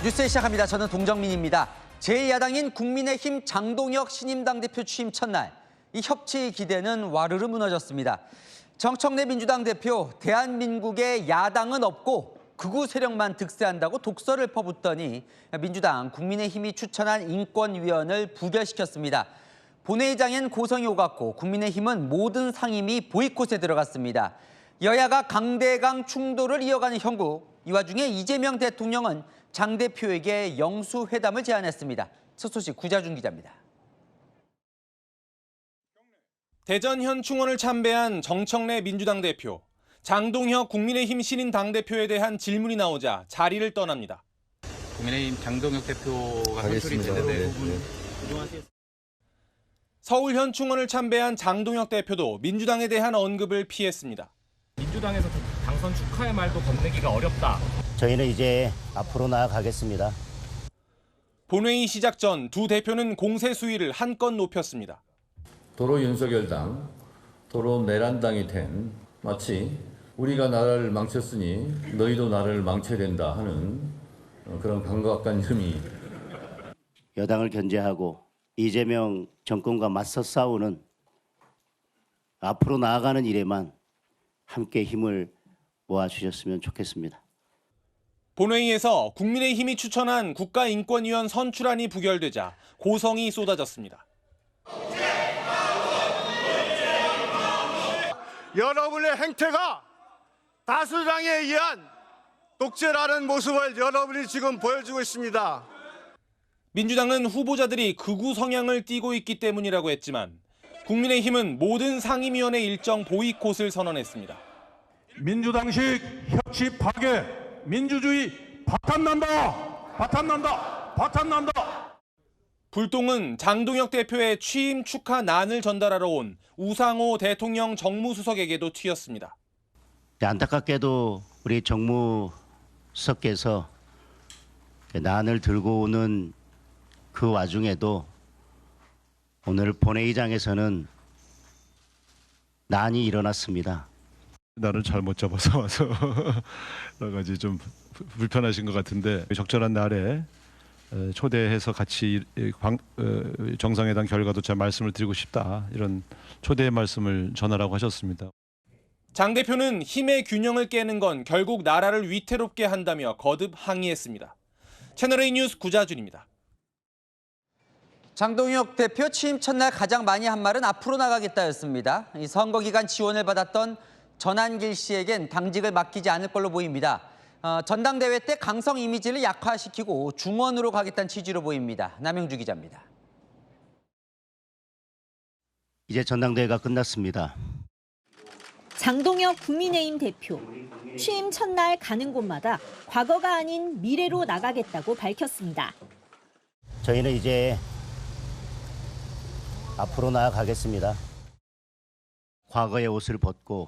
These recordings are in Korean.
뉴스 시작합니다. 저는 동정민입니다. 제1야당인 국민의힘 장동혁 신임 당대표 취임 첫날, 이 협치 기대는 와르르 무너졌습니다. 정청래 민주당 대표, 대한민국의 야당은 없고 극우 세력만 득세한다고 독설을 퍼붓더니 민주당, 국민의힘이 추천한 인권위원을 부결시켰습니다. 본회의장엔 고성이 오갔고 국민의힘은 모든 상임위 보이콧에 들어갔습니다. 여야가 강대강 충돌을 이어가는 형국, 이 와중에 이재명 대통령은 장 대표에게 영수회담을 제안했습니다. 첫 소식 구자준 기자입니다. 대전 현충원을 참배한 정청래 민주당 대표, 장동혁 국민의힘 신임 당대표에 대한 질문이 나오자 자리를 떠납니다. 국민의힘 장동혁 대표가 선출이 됐는데 서울 현충원을 참배한 장동혁 대표도 민주당에 대한 언급을 피했습니다. 민주당에서 당선 축하의 말도 건네기가 어렵다. 저희는 이제 앞으로 나아가겠습니다. 본회의 시작 전 두 대표는 공세 수위를 한껏 높였습니다. 도로 윤석열당, 도로 내란당이 된 마치 우리가 나라를 망쳤으니 너희도 나라를 망쳐야 된다 하는 그런 강박관 혐의. 여당을 견제하고 이재명 정권과 맞서 싸우는 앞으로 나아가는 일에만 함께 힘을 모아주셨으면 좋겠습니다. 본회의에서 국민의힘이 추천한 국가인권위원 선출안이 부결되자 고성이 쏟아졌습니다. 여러분의 행태가 다수당에 의한 독재라는 모습을 여러분이 지금 보여주고 있습니다. 민주당은 후보자들이 극우 성향을 띠고 있기 때문이라고 했지만 국민의힘은 모든 상임위원회 일정 보이콧을 선언했습니다. 민주당식 협치 파괴, 민주주의 파탄난다! 파탄난다! 파탄난다! 불똥은 장동혁 대표의 취임 축하난을 전달하러 온 우상호 대통령 정무수석에게도 튀었습니다. 안타깝게도 우리 정무수석께서 난을 들고 오는 그 와중에도 오늘 본회의장에서는 난이 일어났습니다. 나를 잘못 잡아서 와서 여러 가지 좀 불편하신 것 같은데 적절한 날에 초대해서 같이 정상회담 결과도 잘 말씀을 드리고 싶다, 이런 초대의 말씀을 전하라고 하셨습니다. 장 대표는 힘의 균형을 깨는 건 결국 나라를 위태롭게 한다며 거듭 항의했습니다. 채널A 뉴스 구자준입니다. 장동혁 대표 취임 첫날 가장 많이 한 말은 앞으로 나가겠다였습니다. 이 선거 기간 지원을 받았던 전한길 씨에겐 당직을 맡기지 않을 걸로 보입니다. 전당대회 때 강성 이미지를 약화시키고 중원으로 가겠다는 취지로 보입니다. 남영주 기자입니다. 이제 전당대회가 끝났습니다. 장동혁 국민의힘 대표, 취임 첫날 가는 곳마다 과거가 아닌 미래로 나가겠다고 밝혔습니다. 저희는 이제 앞으로 나아가겠습니다. 과거의 옷을 벗고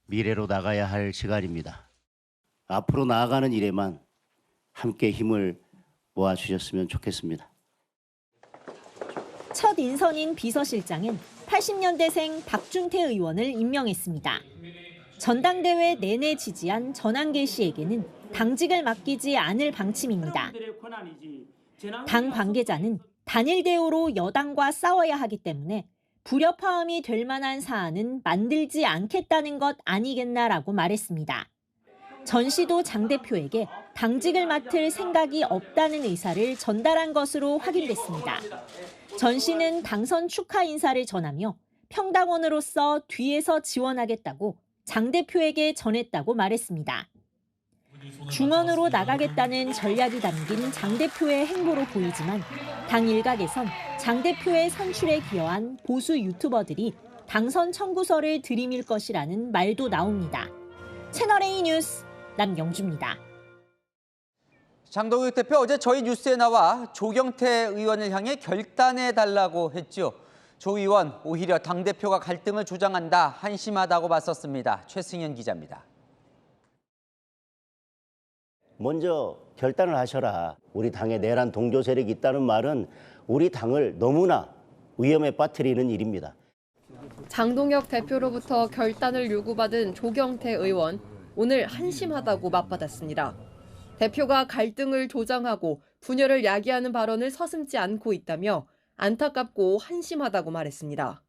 미래로 나가야 할 시간입니다. 앞으로 나아가는 일에만 함께 힘을 모아주셨으면 좋겠습니다. 첫 인선인 비서실장엔 80년대생 박준태 의원을 임명했습니다. 전당대회 내내 지지한 전한길 씨에게는 당직을 맡기지 않을 방침입니다. 당 관계자는 단일 대우로 여당과 싸워야 하기 때문에 불협화음이 될 만한 사안은 만들지 않겠다는 것 아니겠나라고 말했습니다. 전 씨도 장 대표에게 당직을 맡을 생각이 없다는 의사를 전달한 것으로 확인됐습니다. 전 씨는 당선 축하 인사를 전하며 평당원으로서 뒤에서 지원하겠다고 장 대표에게 전했다고 말했습니다. 중원으로 나가겠다는 전략이 담긴 장 대표의 행보로 보이지만 당 일각에선 장 대표의 선출에 기여한 보수 유튜버들이 당선 청구서를 들이밀 것이라는 말도 나옵니다. 채널A 뉴스 남영주입니다. 장동혁 대표 어제 저희 뉴스에 나와 조경태 의원을 향해 결단해달라고 했죠. 조 의원 오히려 당대표가 갈등을 조장한다, 한심하다고 맞섰습니다. 최승현 기자입니다. 먼저 결단을 하셔라. 우리 당에 내란 동조 세력이 있다는 말은 우리 당을 너무나 위험에 빠뜨리는 일입니다. 장동혁 대표로부터 결단을 요구받은 조경태 의원, 오늘 한심하다고 맞받았습니다. 대표가 갈등을 조장하고 분열을 야기하는 발언을 서슴지 않고 있다며 안타깝고 한심하다고 말했습니다.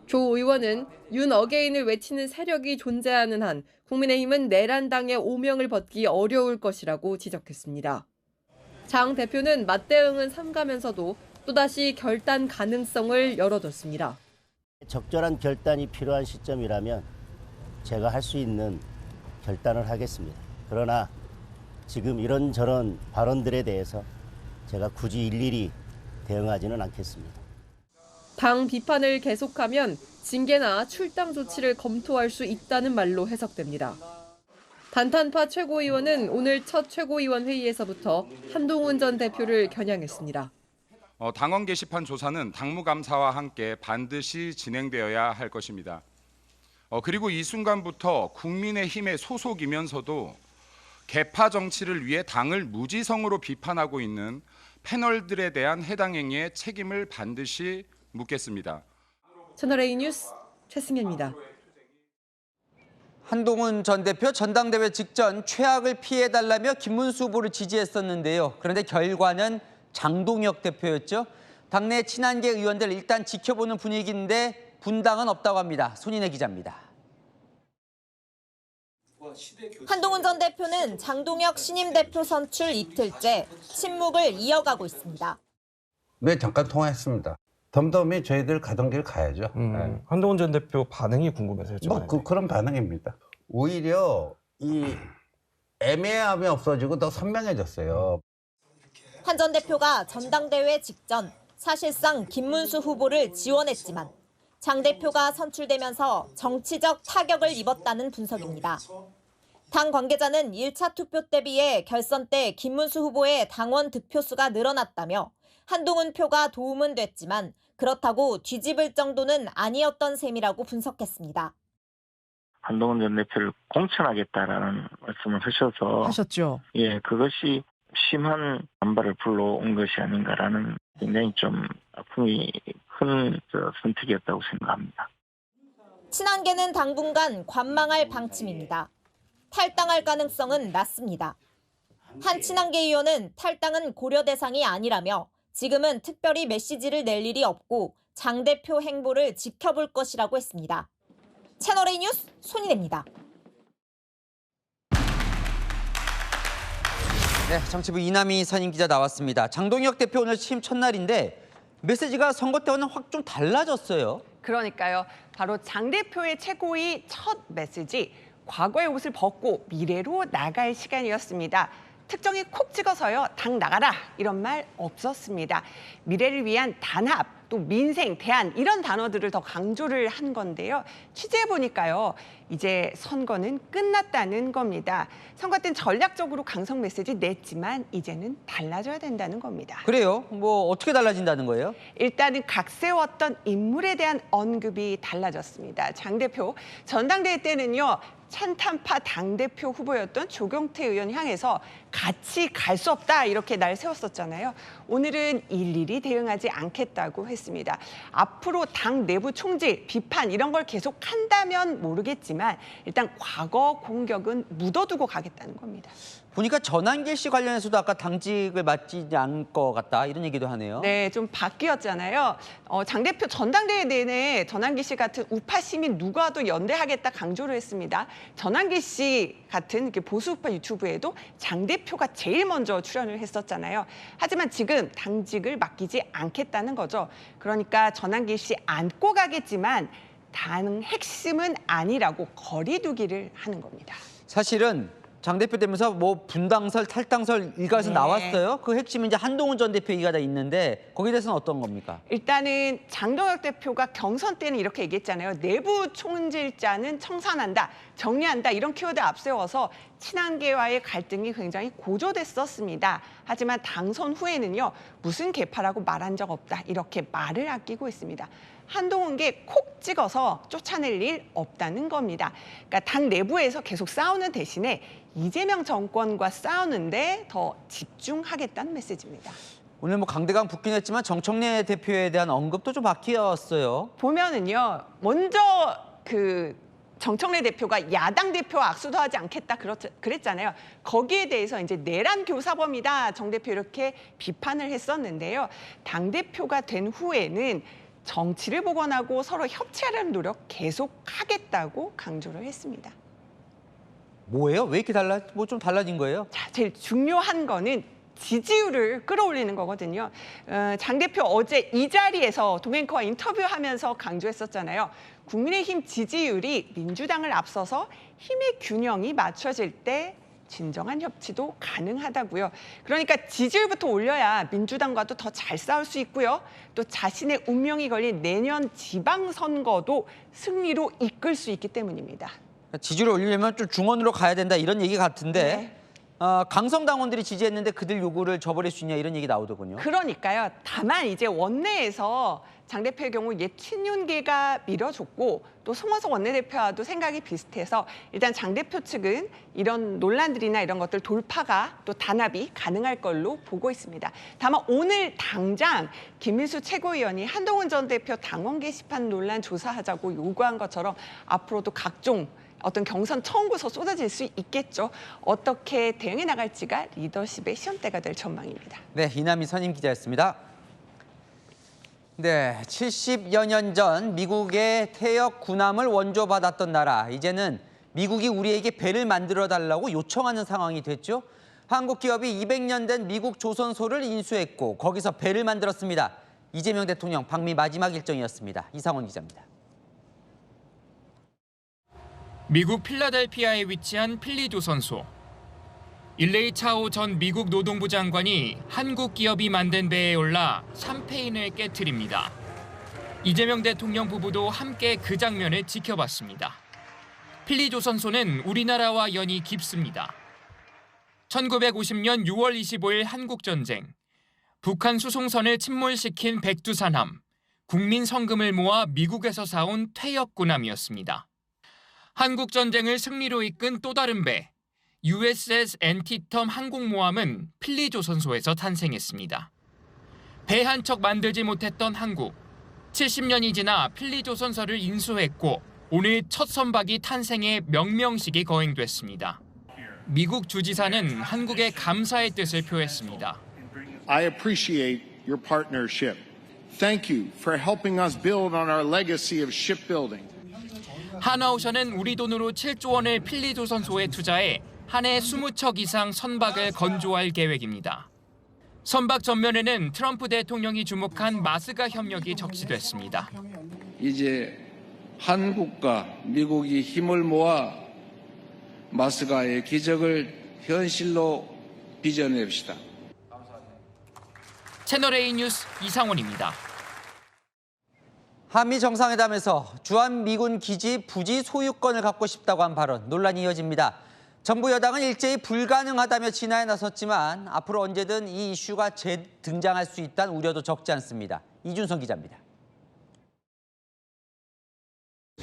조 의원은 윤 어게인을 외치는 세력이 존재하는 한 국민의힘은 내란당의 오명을 벗기 어려울 것이라고 지적했습니다. 장 대표는 맞대응은 삼가면서도 또다시 결단 가능성을 열어뒀습니다. 적절한 결단이 필요한 시점이라면 제가 할 수 있는 결단을 하겠습니다. 그러나 지금 이런저런 발언들에 대해서 제가 굳이 일일이 대응하지는 않겠습니다. 당 비판을 계속하면 징계나 출당 조치를 검토할 수 있다는 말로 해석됩니다. 단탄파 최고위원은 오늘 첫 최고위원 회의에서부터 한동훈 전 대표를 겨냥했습니다. 당원 게시판 조사는 당무감사와 함께 반드시 진행되어야 할 것입니다. 그리고 이 순간부터 국민의힘의 소속이면서도 개파 정치를 위해 당을 무지성으로 비판하고 있는 패널들에 대한 해당 행위의 책임을 반드시 묻겠습니다. 채널A 뉴스 최승현입니다. 한동훈 전 대표 전당대회 직전 최악을 피해달라며 김문수 후보를 지지했었는데요. 그런데 결과는 장동혁 대표였죠. 당내 친한계 의원들 일단 지켜보는 분위기인데 분당은 없다고 합니다. 손인혜 기자입니다. 한동훈 전 대표는 장동혁 신임 대표 선출 이틀째 침묵을 이어가고 있습니다. 네, 잠깐 통화했습니다. 덤덤히 저희들 가던 길 가야죠. 네. 한동훈 전 대표 반응이 궁금해서요. 그런 반응입니다. 오히려 이 애매함이 없어지고 더 선명해졌어요. 한 전 대표가 전당대회 직전 사실상 김문수 후보를 지원했지만 장 대표가 선출되면서 정치적 타격을 입었다는 분석입니다. 당 관계자는 1차 투표 때 비해 결선 때 김문수 후보의 당원 득표수가 늘어났다며 한동훈 표가 도움은 됐지만 그렇다고 뒤집을 정도는 아니었던 셈이라고 분석했습니다. 한동훈 전 대표를 공천하겠다라는 말씀을 하셨죠. 예, 그것이 심한 반발을 불러온 것이 아닌가라는 굉장히 좀 아픔이 큰 선택이었다고 생각합니다. 친한계는 당분간 관망할 방침입니다. 탈당할 가능성은 낮습니다. 한 친한계 의원은 탈당은 고려 대상이 아니라며 지금은 특별히 메시지를 낼 일이 없고 장 대표 행보를 지켜볼 것이라고 했습니다. 채널A 뉴스 손인혜입니다. 네, 정치부 이남희 선임 기자 나왔습니다. 장동혁 대표 오늘 취임 첫날인데 메시지가 선거 때와는 확 좀 달라졌어요. 그러니까요. 바로 장 대표의 최고위 첫 메시지, 과거의 옷을 벗고 미래로 나갈 시간이었습니다. 특정이 콕 찍어서요. 당 나가라 이런 말 없었습니다. 미래를 위한 단합, 또 민생, 대안 이런 단어들을 더 강조를 한 건데요. 취재해보니까요. 이제 선거는 끝났다는 겁니다. 선거 때는 전략적으로 강성 메시지 냈지만 이제는 달라져야 된다는 겁니다. 그래요? 뭐 어떻게 달라진다는 거예요? 일단은 각 세웠던 인물에 대한 언급이 달라졌습니다. 장 대표 전당대회 때는요. 찬탄파 당대표 후보였던 조경태 의원 향해서 같이 갈 수 없다 이렇게 날 세웠었잖아요. 오늘은 일일이 대응하지 않겠다고 했습니다. 앞으로 당 내부 총질, 비판 이런 걸 계속 한다면 모르겠지만 일단 과거 공격은 묻어두고 가겠다는 겁니다. 보니까 전한길 씨 관련해서도 아까 당직을 맡지 않을 것 같다 이런 얘기도 하네요. 네, 좀 바뀌었잖아요. 장 대표 전당대회 내내 전한길 씨 같은 우파 시민 누구와도 연대하겠다 강조를 했습니다. 전한길 씨 같은 이렇게 보수 우파 유튜브에도 장 대표가 제일 먼저 출연을 했었잖아요. 하지만 지금 당직을 맡기지 않겠다는 거죠. 그러니까 전한길 씨 안고 가겠지만 당 핵심은 아니라고 거리두기를 하는 겁니다. 사실은 장 대표 되면서 뭐 분당설, 탈당설 일각에서 나왔어요. 그 핵심은 이제 한동훈 전 대표 얘기가 다 있는데 거기에 대해서는 어떤 겁니까? 일단은 장동혁 대표가 경선 때는 이렇게 얘기했잖아요. 내부 총질자는 청산한다, 정리한다 이런 키워드 앞세워서 친한계와의 갈등이 굉장히 고조됐었습니다. 하지만 당선 후에는요. 무슨 개파라고 말한 적 없다 이렇게 말을 아끼고 있습니다. 한동훈계 콕 찍어서 쫓아낼 일 없다는 겁니다. 그러니까 당 내부에서 계속 싸우는 대신에 이재명 정권과 싸우는데 더 집중하겠다는 메시지입니다. 오늘 뭐 강대강 붙긴 했지만 정청래 대표에 대한 언급도 좀 바뀌었어요. 보면은요. 먼저 정청래 대표가 야당 대표와 악수도 하지 않겠다 그랬잖아요. 거기에 대해서 이제 내란 교사범이다 정 대표 이렇게 비판을 했었는데요. 당 대표가 된 후에는 정치를 복원하고 서로 협치하려는 노력 계속하겠다고 강조를 했습니다. 뭐예요? 왜 이렇게 좀 달라진 거예요? 자, 제일 중요한 거는 지지율을 끌어올리는 거거든요. 장 대표 어제 이 자리에서 동행커와 인터뷰하면서 강조했었잖아요. 국민의힘 지지율이 민주당을 앞서서 힘의 균형이 맞춰질 때 진정한 협치도 가능하다고요. 그러니까 지지율부터 올려야 민주당과도 더 잘 싸울 수 있고요. 또 자신의 운명이 걸린 내년 지방선거도 승리로 이끌 수 있기 때문입니다. 지지율을 올리려면 좀 중원으로 가야 된다 이런 얘기 같은데 네. 강성 당원들이 지지했는데 그들 요구를 저버릴 수 있냐 이런 얘기 나오더군요. 그러니까요. 다만 이제 원내에서 장 대표의 경우 옛 친윤계가 밀어줬고 또 송원석 원내대표와도 생각이 비슷해서 일단 장 대표 측은 이런 논란들이나 이런 것들 돌파가 또 단합이 가능할 걸로 보고 있습니다. 다만 오늘 당장 김민수 최고위원이 한동훈 전 대표 당원 게시판 논란 조사하자고 요구한 것처럼 앞으로도 각종 어떤 경선 청구서 쏟아질 수 있겠죠. 어떻게 대응해 나갈지가 리더십의 시험대가 될 전망입니다. 네, 이남희 선임 기자였습니다. 네, 70여 년 전 미국의 퇴역 군함을 원조받았던 나라. 이제는 미국이 우리에게 배를 만들어달라고 요청하는 상황이 됐죠. 한국 기업이 200년 된 미국 조선소를 인수했고 거기서 배를 만들었습니다. 이재명 대통령 방미 마지막 일정이었습니다. 이상원 기자입니다. 미국 필라델피아에 위치한 필리조선소. 일레이 차오 전 미국 노동부 장관이 한국 기업이 만든 배에 올라 샴페인을 깨트립니다. 이재명 대통령 부부도 함께 그 장면을 지켜봤습니다. 필리조선소는 우리나라와 연이 깊습니다. 1950년 6월 25일 한국전쟁, 북한 수송선을 침몰시킨 백두산함, 국민 성금을 모아 미국에서 사온 퇴역군함이었습니다. 한국전쟁을 승리로 이끈 또 다른 배, USS 엔티텀 항공모함은 필리조선소에서 탄생했습니다. 배 한 척 만들지 못했던 한국, 70년이 지나 필리조선소를 인수했고 오늘 첫 선박이 탄생해 명명식이 거행됐습니다. 미국 주지사는 한국의 감사의 뜻을 표했습니다. I appreciate your partnership. Thank you for helping us build on our legacy of shipbuilding. 하나오션은 우리 돈으로 7조 원을 필리조선소에 투자해 한 해 20척 이상 선박을 건조할 계획입니다. 선박 전면에는 트럼프 대통령이 주목한 마스가 협력이 적시됐습니다. 이제 한국과 미국이 힘을 모아 마스가의 기적을 현실로 빚어냅시다. 채널A 뉴스 이상원입니다. 한미 정상회담에서 주한미군 기지 부지 소유권을 갖고 싶다고 한 발언, 논란이 이어집니다. 정부 여당은 일제히 불가능하다며 진화에 나섰지만 앞으로 언제든 이 이슈가 재등장할 수 있다는 우려도 적지 않습니다. 이준성 기자입니다.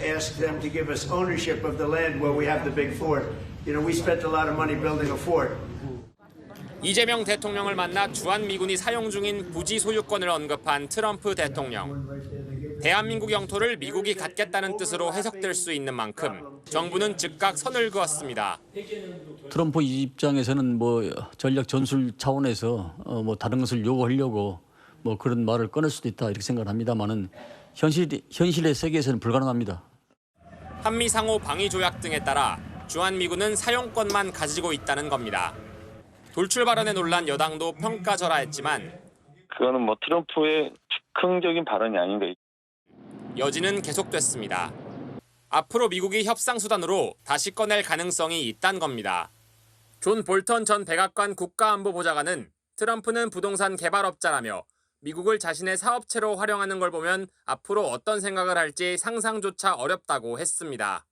Ask them to give us ownership of the land where we have the big fort. You know, we spent a lot of money building a fort. 이재명 대통령을 만나 주한미군이 사용 중인 부지 소유권을 언급한 트럼프 대통령. 대한민국 영토를 미국이 갖겠다는 뜻으로 해석될 수 있는 만큼 정부는 즉각 선을 그었습니다. 트럼프 입장에서는 전략 전술 차원에서 다른 것을 요구하려고 그런 말을 꺼낼 수도 있다 이렇게 생각을 합니다만은 현실의 세계에서는 불가능합니다. 한미 상호 방위 조약 등에 따라 주한미군은 사용권만 가지고 있다는 겁니다. 돌출 발언에 놀란 여당도 평가절하했지만 그거는 트럼프의 즉흥적인 발언이 아닌가. 여지는 계속됐습니다. 앞으로 미국이 협상 수단으로 다시 꺼낼 가능성이 있다는 겁니다. 존 볼턴 전 백악관 국가안보보좌관은 트럼프는 부동산 개발업자라며 미국을 자신의 사업체로 활용하는 걸 보면 앞으로 어떤 생각을 할지 상상조차 어렵다고 했습니다.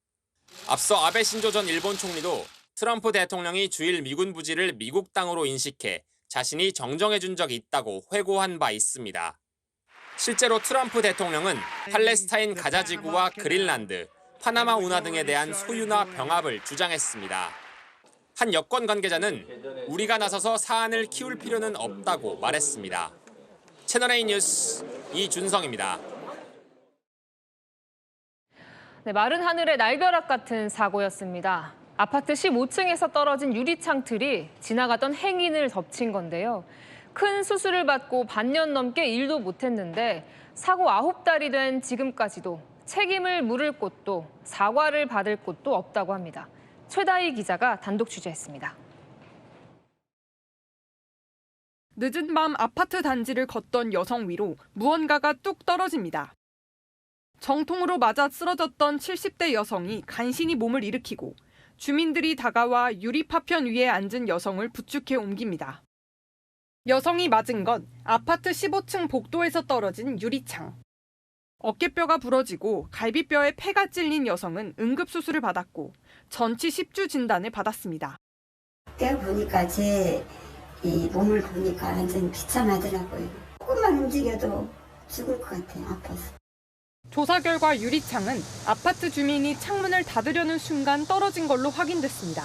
앞서 아베 신조 전 일본 총리도 트럼프 대통령이 주일 미군 부지를 미국 땅으로 인식해 자신이 정정해준 적이 있다고 회고한 바 있습니다. 실제로 트럼프 대통령은 팔레스타인 가자지구와 그린란드, 파나마 운하 등에 대한 소유나 병합을 주장했습니다. 한 여권 관계자는 우리가 나서서 사안을 키울 필요는 없다고 말했습니다. 채널A 뉴스 이준성입니다. 네, 마른 하늘의 날벼락 같은 사고였습니다. 아파트 15층에서 떨어진 유리창 틀이 지나가던 행인을 덮친 건데요. 큰 수술을 받고 반년 넘게 일도 못했는데 사고 9달이 된 지금까지도 책임을 물을 곳도 사과를 받을 곳도 없다고 합니다. 최다희 기자가 단독 취재했습니다. 늦은 밤 아파트 단지를 걷던 여성 위로 무언가가 뚝 떨어집니다. 정통으로 맞아 쓰러졌던 70대 여성이 간신히 몸을 일으키고 주민들이 다가와 유리 파편 위에 앉은 여성을 부축해 옮깁니다. 여성이 맞은 건 아파트 15층 복도에서 떨어진 유리창. 어깨뼈가 부러지고 갈비뼈에 폐가 찔린 여성은 응급수술을 받았고 전치 10주 진단을 받았습니다. 깨보니까 제 이 몸을 보니까 완전 비참하더라고요. 조금만 움직여도 죽을 것 같아요, 아파서. 조사 결과 유리창은 아파트 주민이 창문을 닫으려는 순간 떨어진 걸로 확인됐습니다.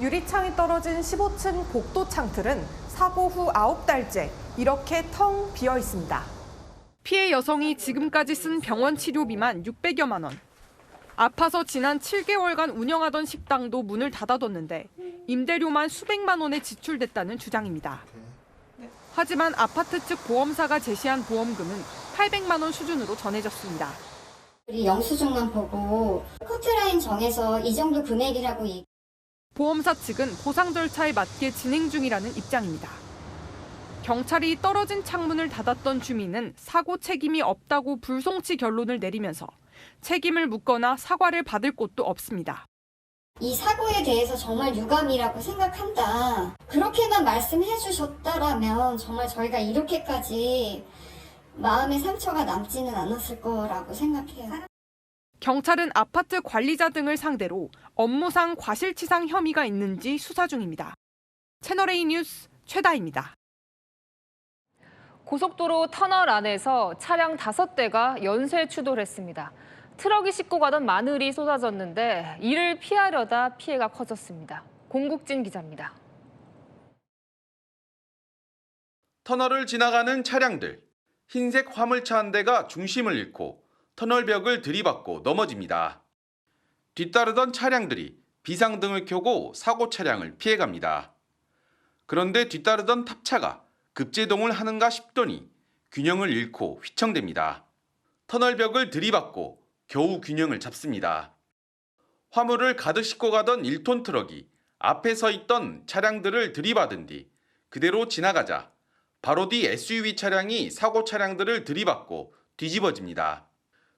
유리창이 떨어진 15층 복도 창틀은 사고 후 9달째 이렇게 텅 비어 있습니다. 피해 여성이 지금까지 쓴 병원 치료비만 600여만 원. 아파서 지난 7개월간 운영하던 식당도 문을 닫아뒀는데 임대료만 수백만 원에 지출됐다는 주장입니다. 하지만 아파트 측 보험사가 제시한 보험금은 800만 원 수준으로 전해졌습니다. 우리 영수증만 보고 커트라인 정해서 이 정도 금액이라고 보험사 측은 보상 절차에 맞게 진행 중이라는 입장입니다. 경찰이 떨어진 창문을 닫았던 주민은 사고 책임이 없다고 불송치 결론을 내리면서 책임을 묻거나 사과를 받을 곳도 없습니다. 이 사고에 대해서 정말 유감이라고 생각한다. 그렇게만 말씀해 주셨다라면 정말 저희가 이렇게까지 마음의 상처가 남지는 않았을 거라고 생각해요. 경찰은 아파트 관리자 등을 상대로 업무상 과실치상 혐의가 있는지 수사 중입니다. 채널A 뉴스 최다희입니다. 고속도로 터널 안에서 차량 5대가 연쇄 추돌했습니다. 트럭이 싣고 가던 마늘이 쏟아졌는데 이를 피하려다 피해가 커졌습니다. 공국진 기자입니다. 터널을 지나가는 차량들. 흰색 화물차 한 대가 중심을 잃고 터널벽을 들이받고 넘어집니다. 뒤따르던 차량들이 비상등을 켜고 사고 차량을 피해갑니다. 그런데 뒤따르던 탑차가 급제동을 하는가 싶더니 균형을 잃고 휘청댑니다. 터널벽을 들이받고 겨우 균형을 잡습니다. 화물을 가득 싣고 가던 1톤 트럭이 앞에 서 있던 차량들을 들이받은 뒤 그대로 지나가자 바로 뒤 SUV 차량이 사고 차량들을 들이받고 뒤집어집니다.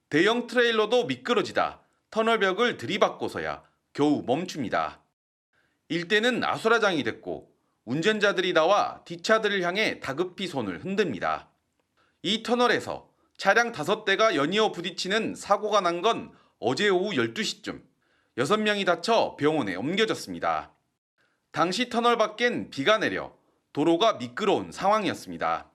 대형 트레일러도 미끄러지다 터널벽을 들이받고서야 겨우 멈춥니다. 일대는 아수라장이 됐고 운전자들이 나와 뒷차들을 향해 다급히 손을 흔듭니다. 이 터널에서 차량 5대가 연이어 부딪히는 사고가 난 건 어제 오후 12시쯤 6명이 다쳐 병원에 옮겨졌습니다. 당시 터널 밖엔 비가 내려 도로가 미끄러운 상황이었습니다.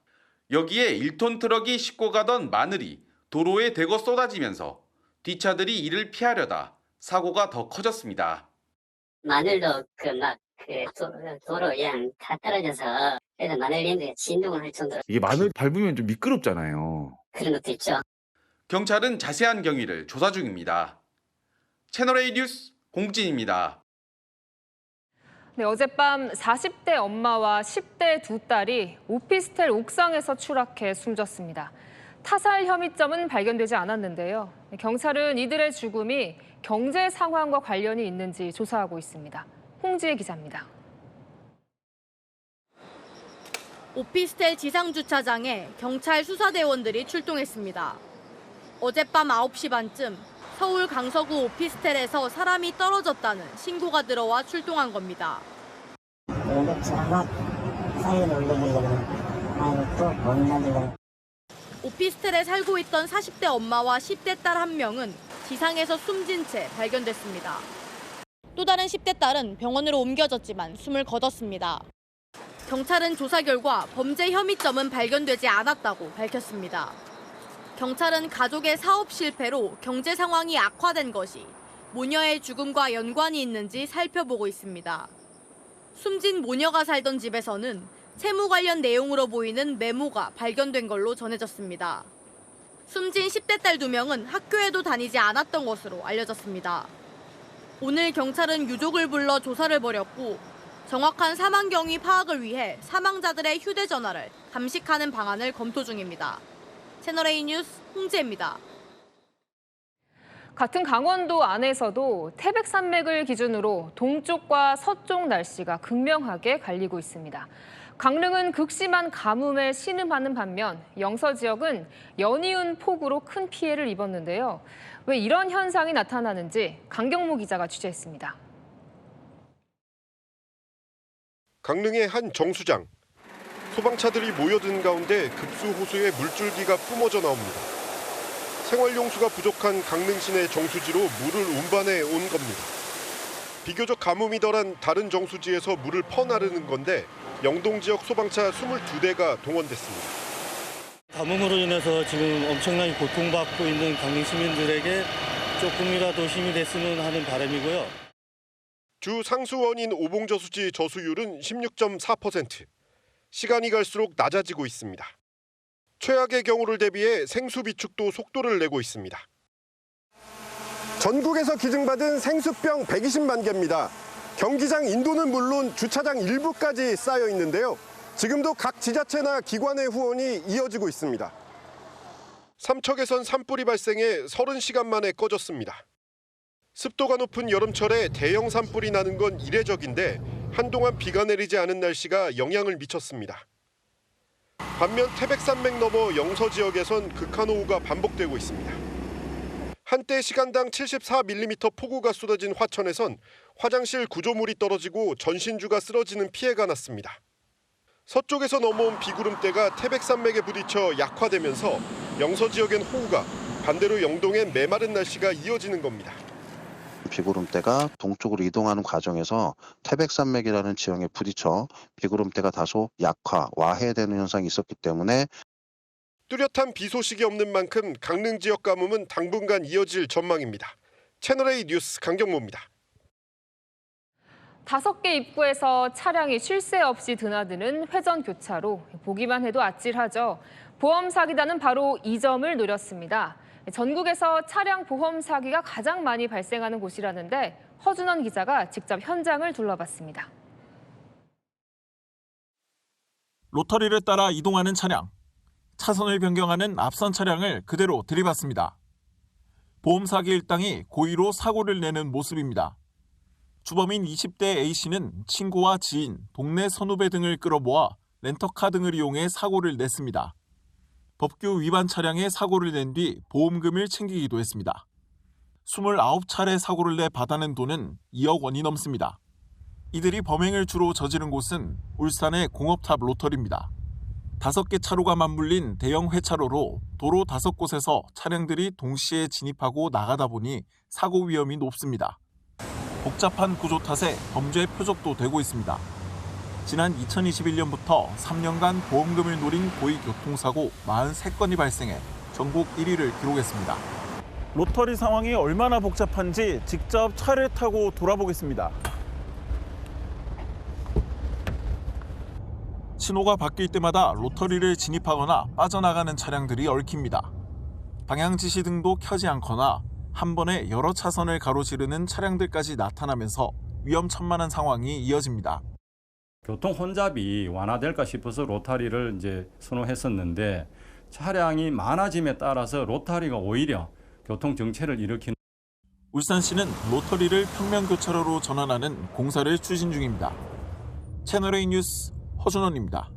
여기에 1톤 트럭이 싣고 가던 마늘이 도로에 대거 쏟아지면서 뒷차들이 이를 피하려다 사고가 더 커졌습니다. 마늘도 도로 그냥 다 떨어져서 그래서 마늘님들이 진동을 할 정도로 이게 마늘 밟으면 좀 미끄럽잖아요. 그런 것도 있죠. 경찰은 자세한 경위를 조사 중입니다. 채널A 뉴스 공진입니다. 네, 어젯밤 40대 엄마와 10대 두 딸이 오피스텔 옥상에서 추락해 숨졌습니다. 타살 혐의점은 발견되지 않았는데요. 경찰은 이들의 죽음이 경제 상황과 관련이 있는지 조사하고 있습니다. 홍지혜 기자입니다. 오피스텔 지상주차장에 경찰 수사대원들이 출동했습니다. 어젯밤 9시 반쯤 서울 강서구 오피스텔에서 사람이 떨어졌다는 신고가 들어와 출동한 겁니다. 오피스텔에 살고 있던 40대 엄마와 10대 딸 1명은 지상에서 숨진 채 발견됐습니다. 또 다른 10대 딸은 병원으로 옮겨졌지만 숨을 거뒀습니다. 경찰은 조사 결과 범죄 혐의점은 발견되지 않았다고 밝혔습니다. 경찰은 가족의 사업 실패로 경제 상황이 악화된 것이 모녀의 죽음과 연관이 있는지 살펴보고 있습니다. 숨진 모녀가 살던 집에서는 채무 관련 내용으로 보이는 메모가 발견된 걸로 전해졌습니다. 숨진 10대 딸 2명은 학교에도 다니지 않았던 것으로 알려졌습니다. 오늘 경찰은 유족을 불러 조사를 벌였고 정확한 사망 경위 파악을 위해 사망자들의 휴대전화를 감식하는 방안을 검토 중입니다. 채널A 뉴스 홍지혜입니다. 같은 강원도 안에서도 태백산맥을 기준으로 동쪽과 서쪽 날씨가 극명하게 갈리고 있습니다. 강릉은 극심한 가뭄에 신음하는 반면 영서 지역은 연이은 폭우로 큰 피해를 입었는데요. 왜 이런 현상이 나타나는지 강경모 기자가 취재했습니다. 강릉의 한 정수장. 소방차들이 모여든 가운데 급수 호수에 물줄기가 뿜어져 나옵니다. 생활용수가 부족한 강릉 시내 정수지로 물을 운반해 온 겁니다. 비교적 가뭄이 덜한 다른 정수지에서 물을 퍼나르는 건데 영동 지역 소방차 22대가 동원됐습니다. 가뭄으로 인해서 지금 엄청나게 고통받고 있는 강릉 시민들에게 조금이라도 힘이 됐으면 하는 바람이고요. 주 상수원인 오봉저수지 저수율은 16.4%. 시간이 갈수록 낮아지고 있습니다. 최악의 경우를 대비해 생수 비축도 속도를 내고 있습니다. 전국에서 기증받은 생수병 120만 개입니다. 경기장 인도는 물론 주차장 일부까지 쌓여 있는데요. 지금도 각 지자체나 기관의 후원이 이어지고 있습니다. 삼척에선 산불이 발생해 30시간 만에 꺼졌습니다. 습도가 높은 여름철에 대형 산불이 나는 건 이례적인데 한동안 비가 내리지 않은 날씨가 영향을 미쳤습니다. 반면 태백산맥 너머 영서 지역에선 극한호우가 반복되고 있습니다. 한때 시간당 74mm 폭우가 쏟아진 화천에선 화장실 구조물이 떨어지고 전신주가 쓰러지는 피해가 났습니다. 서쪽에서 넘어온 비구름대가 태백산맥에 부딪혀 약화되면서 영서 지역엔 호우가, 반대로 영동엔 메마른 날씨가 이어지는 겁니다. 비구름대가 동쪽으로 이동하는 과정에서 태백산맥이라는 지형에 부딪혀 비구름대가 다소 약화, 와해되는 현상이 있었기 때문에 뚜렷한 비 소식이 없는 만큼 강릉 지역 가뭄은 당분간 이어질 전망입니다. 채널A 뉴스 강경모입니다. 5개 입구에서 차량이 쉴 새 없이 드나드는 회전교차로 보기만 해도 아찔하죠. 보험 사기단은 바로 이 점을 노렸습니다. 전국에서 차량 보험 사기가 가장 많이 발생하는 곳이라는데 허준원 기자가 직접 현장을 둘러봤습니다. 로터리를 따라 이동하는 차량. 차선을 변경하는 앞선 차량을 그대로 들이받습니다. 보험 사기 일당이 고의로 사고를 내는 모습입니다. 주범인 20대 A씨는 친구와 지인, 동네 선후배 등을 끌어모아 렌터카 등을 이용해 사고를 냈습니다. 법규 위반 차량에 사고를 낸 뒤 보험금을 챙기기도 했습니다. 29차례 사고를 내 받아낸 돈은 2억 원이 넘습니다. 이들이 범행을 주로 저지른 곳은 울산의 공업탑 로터리입니다. 5개 차로가 맞물린 대형 회차로로 도로 5곳에서 차량들이 동시에 진입하고 나가다 보니 사고 위험이 높습니다. 복잡한 구조 탓에 범죄 표적도 되고 있습니다. 지난 2021년부터 3년간 보험금을 노린 고의 교통사고 43건이 발생해 전국 1위를 기록했습니다. 로터리 상황이 얼마나 복잡한지 직접 차를 타고 돌아보겠습니다. 신호가 바뀔 때마다 로터리를 진입하거나 빠져나가는 차량들이 얽힙니다. 방향 지시 등도 켜지 않거나 한 번에 여러 차선을 가로지르는 차량들까지 나타나면서 위험천만한 상황이 이어집니다. 교통 혼잡이 완화될까 싶어서 로터리를 이제 선호했었는데 차량이 많아짐에 따라서 로터리가 오히려 교통 정체를 일으키는. 울산시는 로터리를 평면교차로로 전환하는 공사를 추진 중입니다. 채널A 뉴스 허준원입니다.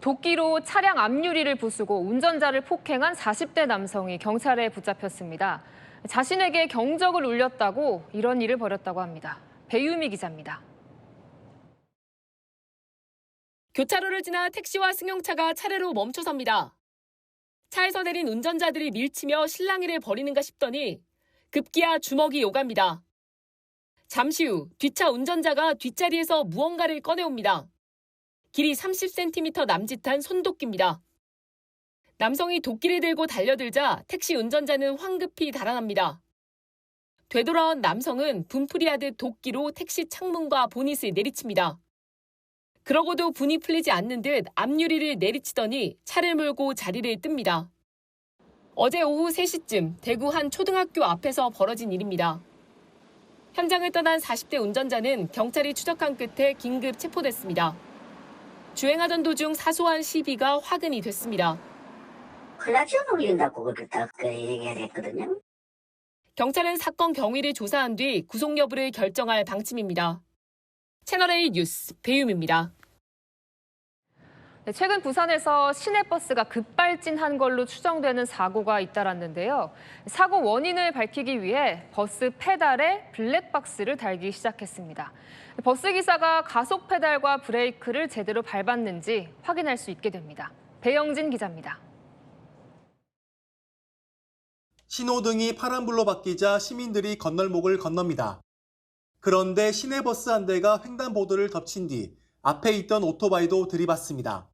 도끼로 차량 앞유리를 부수고 운전자를 폭행한 40대 남성이 경찰에 붙잡혔습니다. 자신에게 경적을 울렸다고 이런 일을 벌였다고 합니다. 배유미 기자입니다. 교차로를 지나 택시와 승용차가 차례로 멈춰섭니다. 차에서 내린 운전자들이 밀치며 실랑이를 벌이는가 싶더니 급기야 주먹이 오갑니다. 잠시 후 뒷차 운전자가 뒷자리에서 무언가를 꺼내옵니다. 길이 30cm 남짓한 손도끼입니다. 남성이 도끼를 들고 달려들자 택시 운전자는 황급히 달아납니다. 되돌아온 남성은 분풀이하듯 도끼로 택시 창문과 보닛을 내리칩니다. 그러고도 분이 풀리지 않는 듯 앞유리를 내리치더니 차를 몰고 자리를 뜹니다. 어제 오후 3시쯤 대구 한 초등학교 앞에서 벌어진 일입니다. 현장을 떠난 40대 운전자는 경찰이 추적한 끝에 긴급 체포됐습니다. 주행하던 도중 사소한 시비가 화근이 됐습니다. 클락션 울린다고 그렇게 얘기했거든요. 경찰은 사건 경위를 조사한 뒤 구속 여부를 결정할 방침입니다. 채널A 뉴스 배유미입니다. 최근 부산에서 시내버스가 급발진한 걸로 추정되는 사고가 잇따랐는데요. 사고 원인을 밝히기 위해 버스 페달에 블랙박스를 달기 시작했습니다. 버스 기사가 가속 페달과 브레이크를 제대로 밟았는지 확인할 수 있게 됩니다. 배영진 기자입니다. 신호등이 파란불로 바뀌자 시민들이 건널목을 건넙니다. 그런데 시내버스 한 대가 횡단보도를 덮친 뒤 앞에 있던 오토바이도 들이받습니다.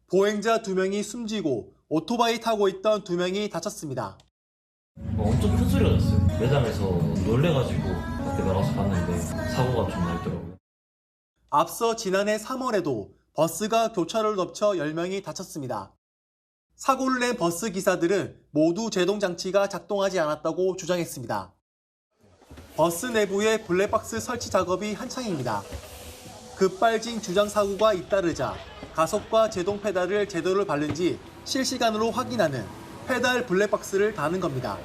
보행자 2명이 숨지고 오토바이 타고 있던 2명이 다쳤습니다. 엄청 큰 소리가 났어요. 매장에서 놀래가지고 밖에 나가서 봤는데 사고가 좀 나더라고요. 앞서 지난해 3월에도 버스가 교차로를 덮쳐 10명이 다쳤습니다. 사고를 낸 버스 기사들은 모두 제동장치가 작동하지 않았다고 주장했습니다. 버스 내부에 블랙박스 설치 작업이 한창입니다. 급발진 주장 사고가 잇따르자 가속과 제동 페달을 제대로 밟는지 실시간으로 확인하는 페달 블랙박스를 다는 겁니다.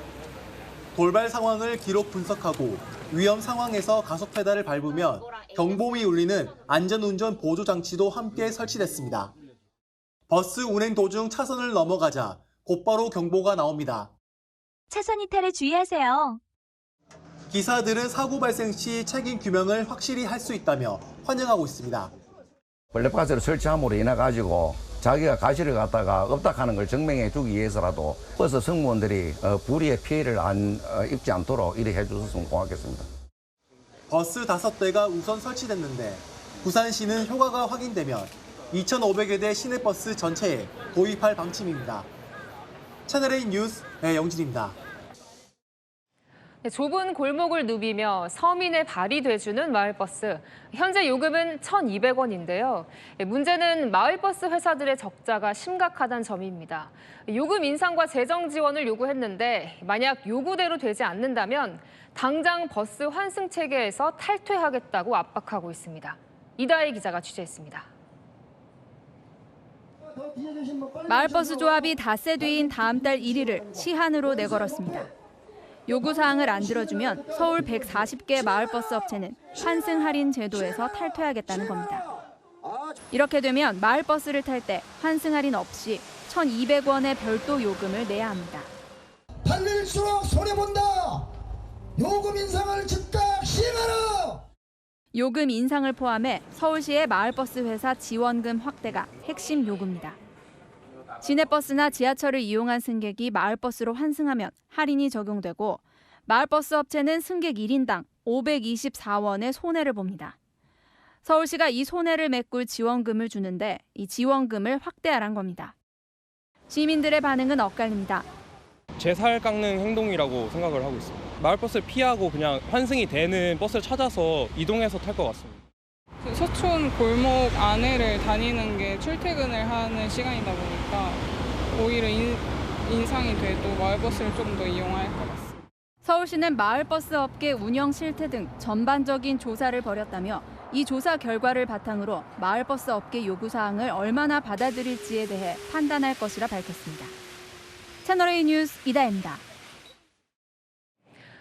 돌발 상황을 기록 분석하고 위험 상황에서 가속 페달을 밟으면 경보음이 울리는 안전운전 보조 장치도 함께 설치됐습니다. 버스 운행 도중 차선을 넘어가자 곧바로 경보가 나옵니다. 차선 이탈에 주의하세요. 기사들은 사고 발생 시 책임 규명을 확실히 할 수 있다며 환영하고 있습니다. 블랙박스를 설치함으로 인해 가지고 자기가 가시를 갖다가 업닥하는 걸 증명해 주기 위해서라도 버스 승무원들이 불의의 피해를 입지 않도록 이렇게 해주셨으면 고맙겠습니다. 버스 5대가 우선 설치됐는데 부산시는 효과가 확인되면 2,500여 대 시내버스 전체에 도입할 방침입니다. 채널A 뉴스 배영진입니다. 좁은 골목을 누비며 서민의 발이 돼주는 마을버스. 현재 요금은 1,200원인데요. 문제는 마을버스 회사들의 적자가 심각하다는 점입니다. 요금 인상과 재정 지원을 요구했는데 만약 요구대로 되지 않는다면 당장 버스 환승 체계에서 탈퇴하겠다고 압박하고 있습니다. 이다혜 기자가 취재했습니다. 마을버스 조합이 닷새 뒤인 다음 달 1일을 시한으로 내걸었습니다. 요구사항을 안 들어주면 서울 140개 마을버스 업체는 환승 할인 제도에서 탈퇴하겠다는 겁니다. 이렇게 되면 마을버스를 탈 때 환승 할인 없이 1,200원의 별도 요금을 내야 합니다. 달릴수록 손해본다. 요금 인상을 즉각 시행하라. 요금 인상을 포함해 서울시의 마을버스 회사 지원금 확대가 핵심 요구입니다. 시내버스나 지하철을 이용한 승객이 마을버스로 환승하면 할인이 적용되고 마을버스 업체는 승객 1인당 524원의 손해를 봅니다. 서울시가 이 손해를 메꿀 지원금을 주는데 이 지원금을 확대하란 겁니다. 시민들의 반응은 엇갈립니다. 제 살 깎는 행동이라고 생각을 하고 있습니다. 마을버스를 피하고 그냥 환승이 되는 버스를 찾아서 이동해서 탈 것 같습니다. 서촌 골목 안에를 다니는 게 출퇴근을 하는 시간이다 보니까 오히려 인상이 돼도 마을버스를 좀 더 이용할 것 같습니다. 서울시는 마을버스 업계 운영 실태 등 전반적인 조사를 벌였다며 이 조사 결과를 바탕으로 마을버스 업계 요구사항을 얼마나 받아들일지에 대해 판단할 것이라 밝혔습니다. 채널A 뉴스 이다혜입니다.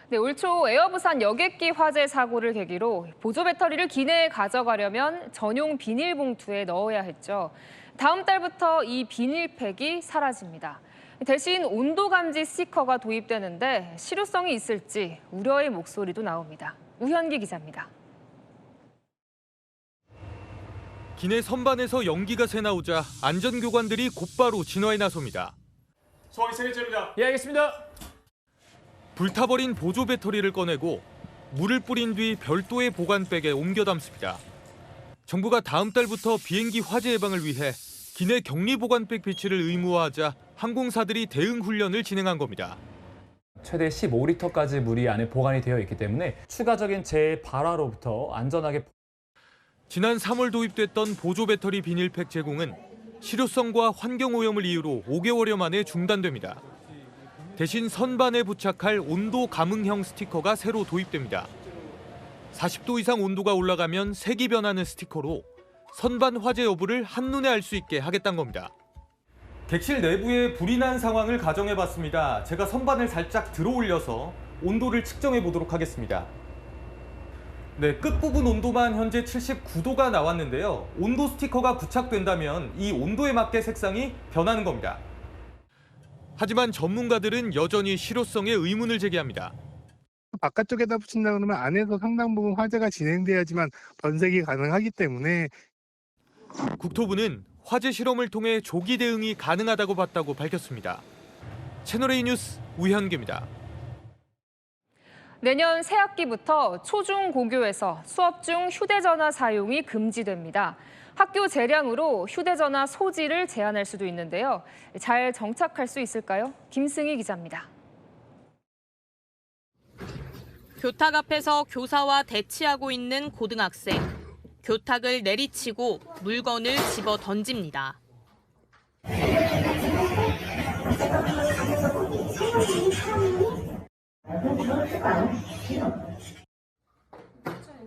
네, 올 초 에어부산 여객기 화재 사고를 계기로 보조 배터리를 기내에 가져가려면 전용 비닐봉투에 넣어야 했죠. 다음 달부터 이 비닐팩이 사라집니다. 대신 온도 감지 스티커가 도입되는데 실효성이 있을지 우려의 목소리도 나옵니다. 우현기 기자입니다. 기내 선반에서 연기가 새나오자 안전교관들이 곧바로 진화에 나섭니다. 소화기 3개째입니다. 예, 알겠습니다. 불타버린 보조 배터리를 꺼내고 물을 뿌린 뒤 별도의 보관백에 옮겨 담습니다. 정부가 다음 달부터 비행기 화재 예방을 위해 기내 격리 보관백 비치를 의무화하자 항공사들이 대응 훈련을 진행한 겁니다. 최대 15리터까지 물이 안에 보관이 되어 있기 때문에 추가적인 재해 발화로부터 안전하게. 지난 3월 도입됐던 보조 배터리 비닐팩 제공은 실효성과 환경 오염을 이유로 5개월여 만에 중단됩니다. 대신 선반에 부착할 온도 감응형 스티커가 새로 도입됩니다. 40도 이상 온도가 올라가면 색이 변하는 스티커로 선반 화재 여부를 한눈에 알 수 있게 하겠다는 겁니다. 객실 내부에 불이 난 상황을 가정해봤습니다. 제가 선반을 살짝 들어 올려서 온도를 측정해 보도록 하겠습니다. 네, 끝부분 온도만 현재 79도가 나왔는데요. 온도 스티커가 부착된다면 이 온도에 맞게 색상이 변하는 겁니다. 하지만 전문가들은 여전히 실효성에 의문을 제기합니다. 바깥쪽에다 붙인다 그러면 안에서 상당 부분 화재가 진행돼야지만 변색이 가능하기 때문에 국토부는 화재 실험을 통해 조기 대응이 가능하다고 봤다고 밝혔습니다. 채널A 뉴스 우현규입니다. 내년 새학기부터 초중고교에서 수업 중 휴대전화 사용이 금지됩니다. 학교 재량으로 휴대전화 소지를 제한할 수도 있는데요. 잘 정착할 수 있을까요? 김승희 기자입니다. 교탁 앞에서 교사와 대치하고 있는 고등학생. 교탁을 내리치고 물건을 집어 던집니다.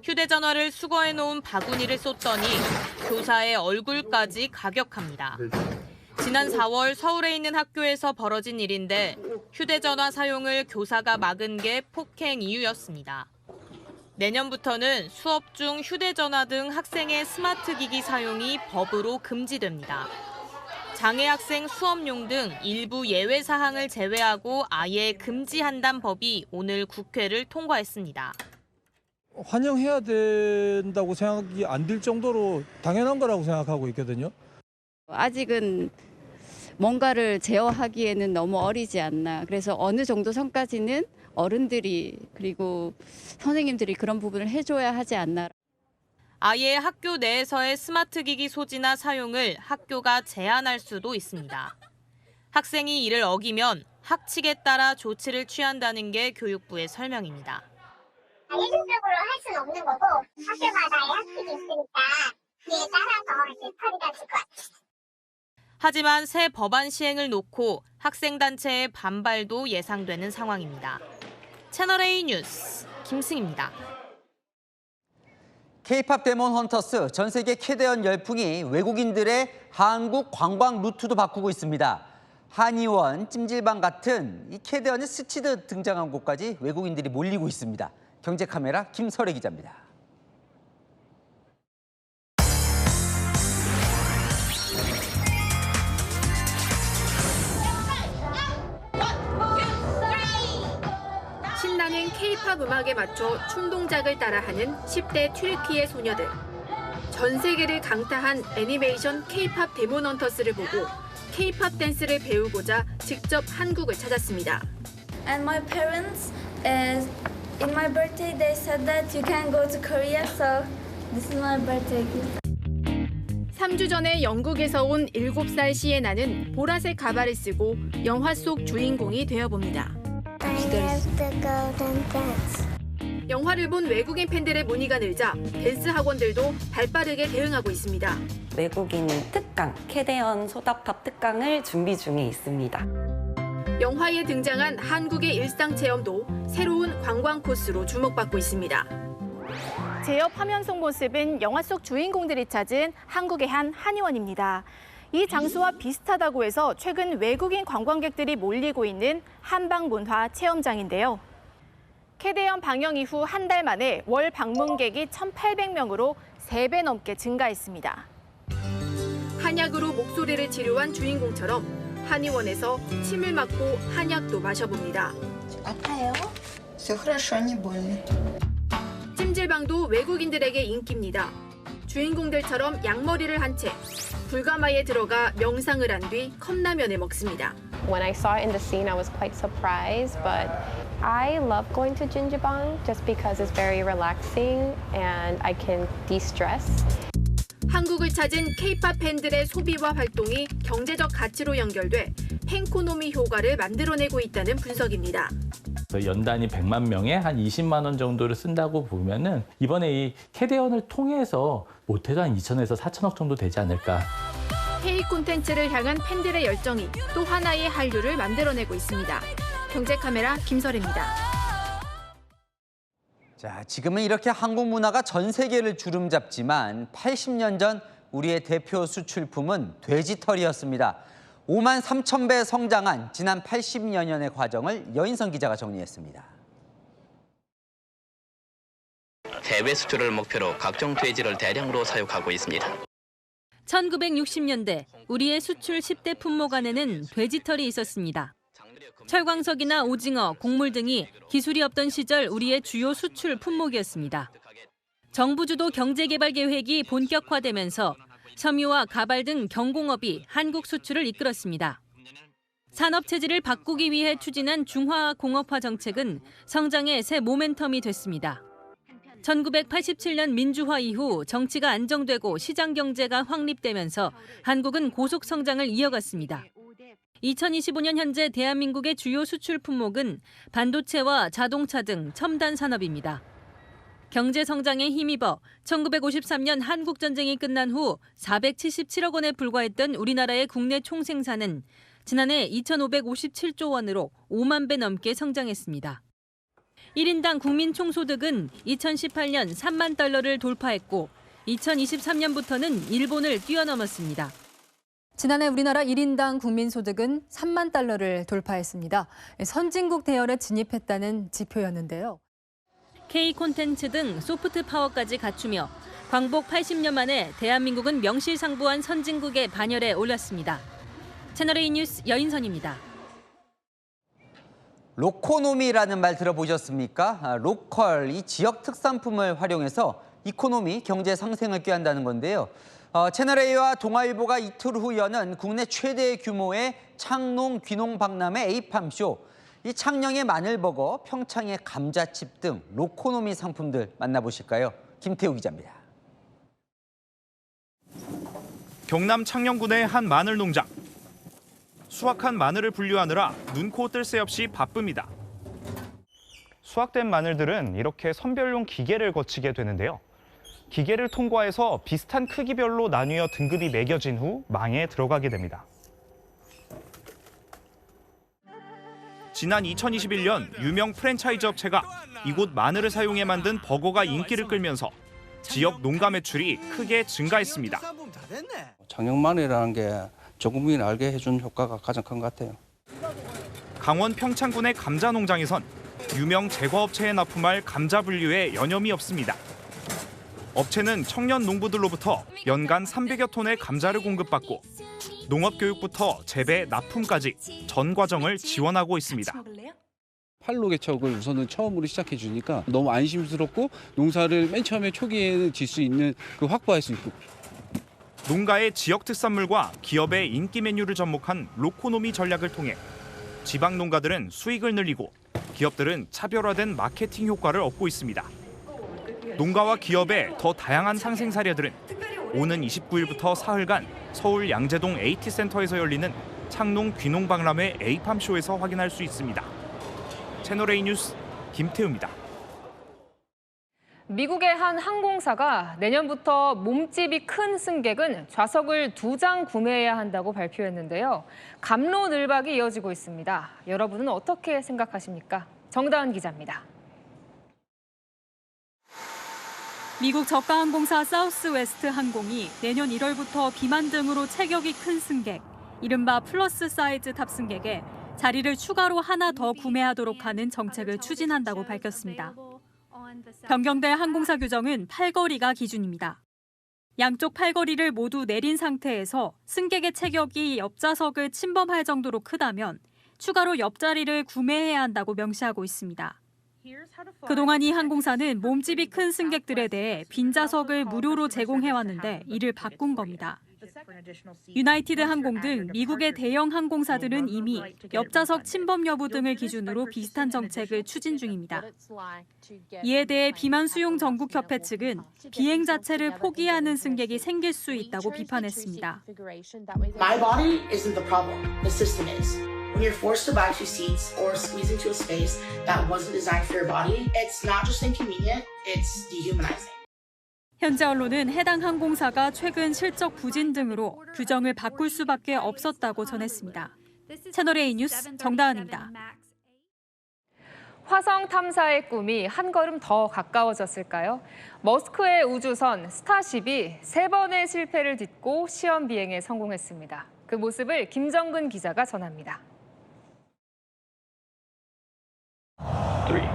휴대전화를 수거해 놓은 바구니를 쏟더니 교사의 얼굴까지 가격합니다. 지난 4월 서울에 있는 학교에서 벌어진 일인데 휴대전화 사용을 교사가 막은 게 폭행 이유였습니다. 내년부터는 수업 중 휴대전화 등 학생의 스마트 기기 사용이 법으로 금지됩니다. 장애 학생 수업용 등 일부 예외 사항을 제외하고 아예 금지한다는 법이 오늘 국회를 통과했습니다. 환영해야 된다고 생각이 안 들 정도로 당연한 거라고 생각하고 있거든요. 아직은 뭔가를 제어하기에는 너무 어리지 않나. 그래서 어느 정도 선까지는 어른들이 그리고 선생님들이 그런 부분을 해줘야 하지 않나. 아예 학교 내에서의 스마트 기기 소지나 사용을 학교가 제한할 수도 있습니다. 학생이 이를 어기면 학칙에 따라 조치를 취한다는 게 교육부의 설명입니다. 예술적으로 할 수는 없는 거고 학교마다의 학칙이 있으니까 그에 따라서 이제 처리가 될 것 같아요. 하지만 새 법안 시행을 놓고 학생단체의 반발도 예상되는 상황입니다. 채널A 뉴스 김승희입니다. K-팝 데몬 헌터스, 전 세계 캐대언 열풍이 외국인들의 한국 관광 루트도 바꾸고 있습니다. 한의원, 찜질방 같은 이 캐대언이 스치듯 등장한 곳까지 외국인들이 몰리고 있습니다. 경제카메라 김설혜 기자입니다. 신나는 K-팝 음악에 맞춰 춤 동작을 따라하는 10대 튀르키예 소녀들. 전 세계를 강타한 애니메이션 K-팝 데몬 헌터스를 보고 K-팝 댄스를 배우고자 직접 한국을 찾았습니다. And my parents, in my birthday, they said that you can go to Korea, so this is my birthday gift. 3주 전에 영국에서 온 7살 시에나는 보라색 가발을 쓰고 영화 속 주인공이 되어봅니다. 영화를 본 외국인 팬들의 문의가 늘자 댄스 학원들도 발빠르게 대응하고 있습니다. 외국인 특강, 캐대언 소다팝 특강을 준비 중에 있습니다. 영화에 등장한 한국의 일상 체험도 새로운 관광 코스로 주목받고 있습니다. 제업 화면 속 모습은 영화 속 주인공들이 찾은 한국의 한 한의원입니다. 이 장소와 비슷하다고 해서 최근 외국인 관광객들이 몰리고 있는 한방문화 체험장인데요. 캐대언 방영 이후 한 달 만에 월 방문객이 1,800명으로 3배 넘게 증가했습니다. 한약으로 목소리를 치료한 주인공처럼 한의원에서 침을 맞고 한약도 마셔봅니다. 아파요? 찜질방도 외국인들에게 인기입니다. 주인공들처럼 양머리를 한 채 불가마에 들어가 명상을 한 뒤 컵라면을 먹습니다. When I saw it in the scene, I was quite surprised, but I love going to Jinjibang just because it's very relaxing and I can de-stress. 한국을 찾은 K-팝 팬들의 소비와 활동이 경제적 가치로 연결돼 팬코노미 효과를 만들어내고 있다는 분석입니다. 연단위 100만 명에 한 20만 원 정도를 쓴다고 보면은 이번에 이 캐대언을 통해서 못해도 한 2천에서 4천억 정도 되지 않을까. K 콘텐츠를 향한 팬들의 열정이 또 하나의 한류를 만들어내고 있습니다. 경제카메라 김설입니다. 자, 지금은 이렇게 한국 문화가 전 세계를 주름잡지만 80년 전 우리의 대표 수출품은 돼지털이었습니다. 5만 3천 배 성장한 지난 80여 년의 과정을 여인선 기자가 정리했습니다. 해외 수출을 목표로 각종 돼지를 대량으로 사육하고 있습니다. 1960년대 우리의 수출 10대 품목 안에는 돼지털이 있었습니다. 철광석이나 오징어, 곡물 등이 기술이 없던 시절 우리의 주요 수출 품목이었습니다. 정부 주도 경제개발 계획이 본격화되면서 섬유와 가발 등 경공업이 한국 수출을 이끌었습니다. 산업 체질을 바꾸기 위해 추진한 중화 공업화 정책은 성장의 새 모멘텀이 됐습니다. 1987년 민주화 이후 정치가 안정되고 시장 경제가 확립되면서 한국은 고속 성장을 이어갔습니다. 2025년 현재 대한민국의 주요 수출 품목은 반도체와 자동차 등 첨단 산업입니다. 경제 성장에 힘입어 1953년 한국전쟁이 끝난 후 477억 원에 불과했던 우리나라의 국내 총생산은 지난해 2,557조 원으로 5만 배 넘게 성장했습니다. 1인당 국민 총소득은 2018년 3만 달러를 돌파했고 2023년부터는 일본을 뛰어넘었습니다. 지난해 우리나라 1인당 국민소득은 3만 달러를 돌파했습니다. 선진국 대열에 진입했다는 지표였는데요. K 콘텐츠 등 소프트 파워까지 갖추며 광복 80년 만에 대한민국은 명실상부한 선진국의 반열에 올랐습니다. 채널A 뉴스 여인선입니다. 로코노미라는 말 들어보셨습니까? 로컬, 이 지역 특산품을 활용해서 이코노미, 경제 상생을 꾀한다는 건데요. 채널A와 동아일보가 이틀 후 여는 국내 최대 규모의 창농, 귀농 박람회 에이팜쇼. 이 창녕의 마늘버거, 평창의 감자칩 등 로코노미 상품들 만나보실까요? 김태우 기자입니다. 경남 창녕군의 한 마늘 농장. 수확한 마늘을 분류하느라 눈코 뜰 새 없이 바쁩니다. 수확된 마늘들은 이렇게 선별용 기계를 거치게 되는데요. 기계를 통과해서 비슷한 크기별로 나뉘어 등급이 매겨진 후 망에 들어가게 됩니다. 지난 2021년 유명 프랜차이즈 업체가 이곳 마늘을 사용해 만든 버거가 인기를 끌면서 지역 농가 매출이 크게 증가했습니다. 창녕 마늘이라는 게 전 국민이 알게 해준 효과가 가장 큰 것 같아요. 강원 평창군의 감자 농장에선 유명 제과업체에 납품할 감자 분류에 여념이 없습니다. 업체는 청년 농부들로부터 연간 300여 톤의 감자를 공급받고 농업교육부터 재배, 납품까지 전 과정을 지원하고 있습니다. 팔로 개척을 우선은 처음으로 시작해 주니까 너무 안심스럽고 농사를 맨 처음에 초기에는 질 수 있는 그 확보할 수 있고. 농가의 지역 특산물과 기업의 인기 메뉴를 접목한 로코노미 전략을 통해 지방 농가들은 수익을 늘리고 기업들은 차별화된 마케팅 효과를 얻고 있습니다. 농가와 기업의 더 다양한 상생 사례들은 오는 29일부터 사흘간 서울 양재동 AT센터에서 열리는 창농 귀농 박람회 에이팜쇼에서 확인할 수 있습니다. 채널A 뉴스 김태우입니다. 미국의 한 항공사가 내년부터 몸집이 큰 승객은 좌석을 2장 구매해야 한다고 발표했는데요. 갑로늘박이 이어지고 있습니다. 여러분은 어떻게 생각하십니까? 정다은 기자입니다. 미국 저가 항공사 사우스웨스트 항공이 내년 1월부터 비만 등으로 체격이 큰 승객, 이른바 플러스 사이즈 탑승객에 자리를 추가로 하나 더 구매하도록 하는 정책을 추진한다고 밝혔습니다. 변경될 항공사 규정은 팔걸이가 기준입니다. 양쪽 팔걸이를 모두 내린 상태에서 승객의 체격이 옆좌석을 침범할 정도로 크다면 추가로 옆자리를 구매해야 한다고 명시하고 있습니다. 그동안 이 항공사는 몸집이 큰 승객들에 대해 빈좌석을 무료로 제공해왔는데 이를 바꾼 겁니다. 유나이티드 항공 등 미국의 대형 항공사들은 이미 옆좌석 침범 여부 등을 기준으로 비슷한 정책을 추진 중입니다. 이에 대해 비만 수용 전국협회 측은 비행 자체를 포기하는 승객이 생길 수 있다고 비판했습니다. My body isn't the problem. The system is. When you're forced to buy two seats or squeeze into a space that wasn't designed for your body, it's not just inconvenient, it's dehumanizing. 현재 언론은 해당 항공사가 최근 실적 부진 등으로 규정을 바꿀 수밖에 없었다고 전했습니다. 채널A 뉴스 정다은입니다. 화성 탐사의 꿈이 한 걸음 더 가까워졌을까요? 머스크의 우주선 스타쉽이 3번의 실패를 딛고 시험 비행에 성공했습니다. 그 모습을 김정근 기자가 전합니다. 3, 2, 1.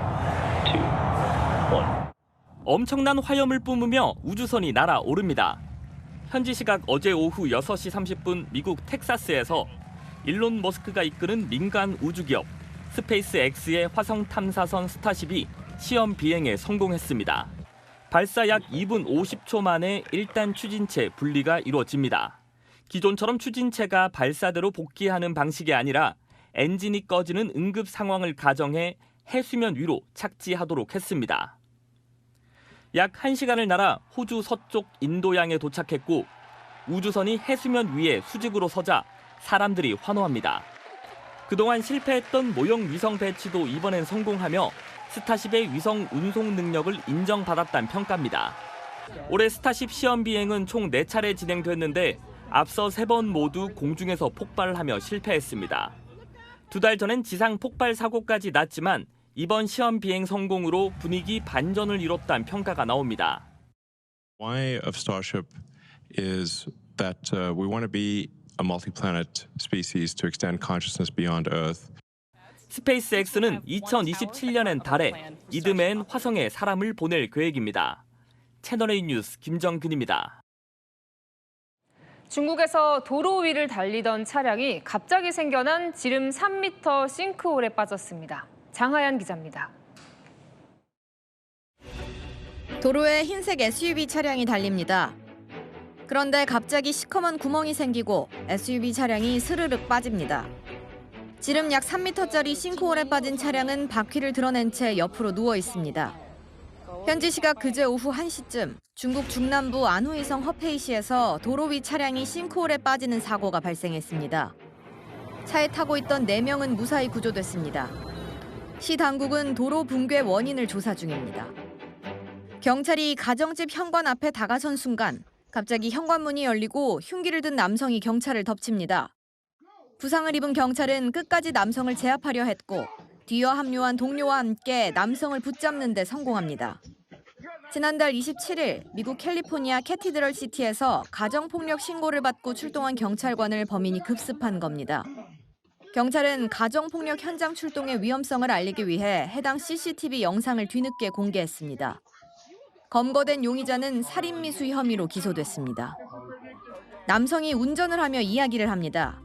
엄청난 화염을 뿜으며 우주선이 날아오릅니다. 현지 시각 어제 오후 6시 30분 미국 텍사스에서 일론 머스크가 이끄는 민간 우주기업 스페이스X의 화성 탐사선 스타쉽이 시험 비행에 성공했습니다. 발사 약 2분 50초 만에 1단 추진체 분리가 이루어집니다. 기존처럼 추진체가 발사대로 복귀하는 방식이 아니라 엔진이 꺼지는 응급 상황을 가정해 해수면 위로 착지하도록 했습니다. 약 1시간을 날아 호주 서쪽 인도양에 도착했고 우주선이 해수면 위에 수직으로 서자 사람들이 환호합니다. 그동안 실패했던 모형 위성 배치도 이번엔 성공하며 스타쉽의 위성 운송 능력을 인정받았다는 평가입니다. 올해 스타쉽 시험 비행은 총 4차례 진행됐는데 앞서 3번 모두 공중에서 폭발하며 실패했습니다. 2달 전엔 지상 폭발 사고까지 났지만 이번 시험 비행 성공으로 분위기 반전을 이뤘다는 평가가 나옵니다. Why of Starship is that we want to be a multi-planet species to extend consciousness beyond Earth. 스페이스X는 2027년엔 달에, 이듬해엔 화성에 사람을 보낼 계획입니다. 채널A 뉴스 김정근입니다. 중국에서 도로 위를 달리던 차량이 갑자기 생겨난 지름 3m 싱크홀에 빠졌습니다. 장하연 기자입니다. 도로에 흰색 SUV 차량이 달립니다. 그런데 갑자기 시커먼 구멍이 생기고 SUV 차량이 스르륵 빠집니다. 지름 약 3m짜리 싱크홀에 빠진 차량은 바퀴를 드러낸 채 옆으로 누워 있습니다. 현지 시각 그제 오후 1시쯤 중국 중남부 안후이성 허페이시에서 도로 위 차량이 싱크홀에 빠지는 사고가 발생했습니다. 차에 타고 있던 4명은 무사히 구조됐습니다. 시 당국은 도로 붕괴 원인을 조사 중입니다. 경찰이 가정집 현관 앞에 다가선 순간 갑자기 현관문이 열리고 흉기를 든 남성이 경찰을 덮칩니다. 부상을 입은 경찰은 끝까지 남성을 제압하려 했고 뒤어 합류한 동료와 함께 남성을 붙잡는 데 성공합니다. 지난달 27일 미국 캘리포니아 캐티드럴 시티에서 가정폭력 신고를 받고 출동한 경찰관을 범인이 급습한 겁니다. 경찰은 가정폭력 현장 출동의 위험성을 알리기 위해 해당 CCTV 영상을 뒤늦게 공개했습니다. 검거된 용의자는 살인미수 혐의로 기소됐습니다. 남성이 운전을 하며 이야기를 합니다.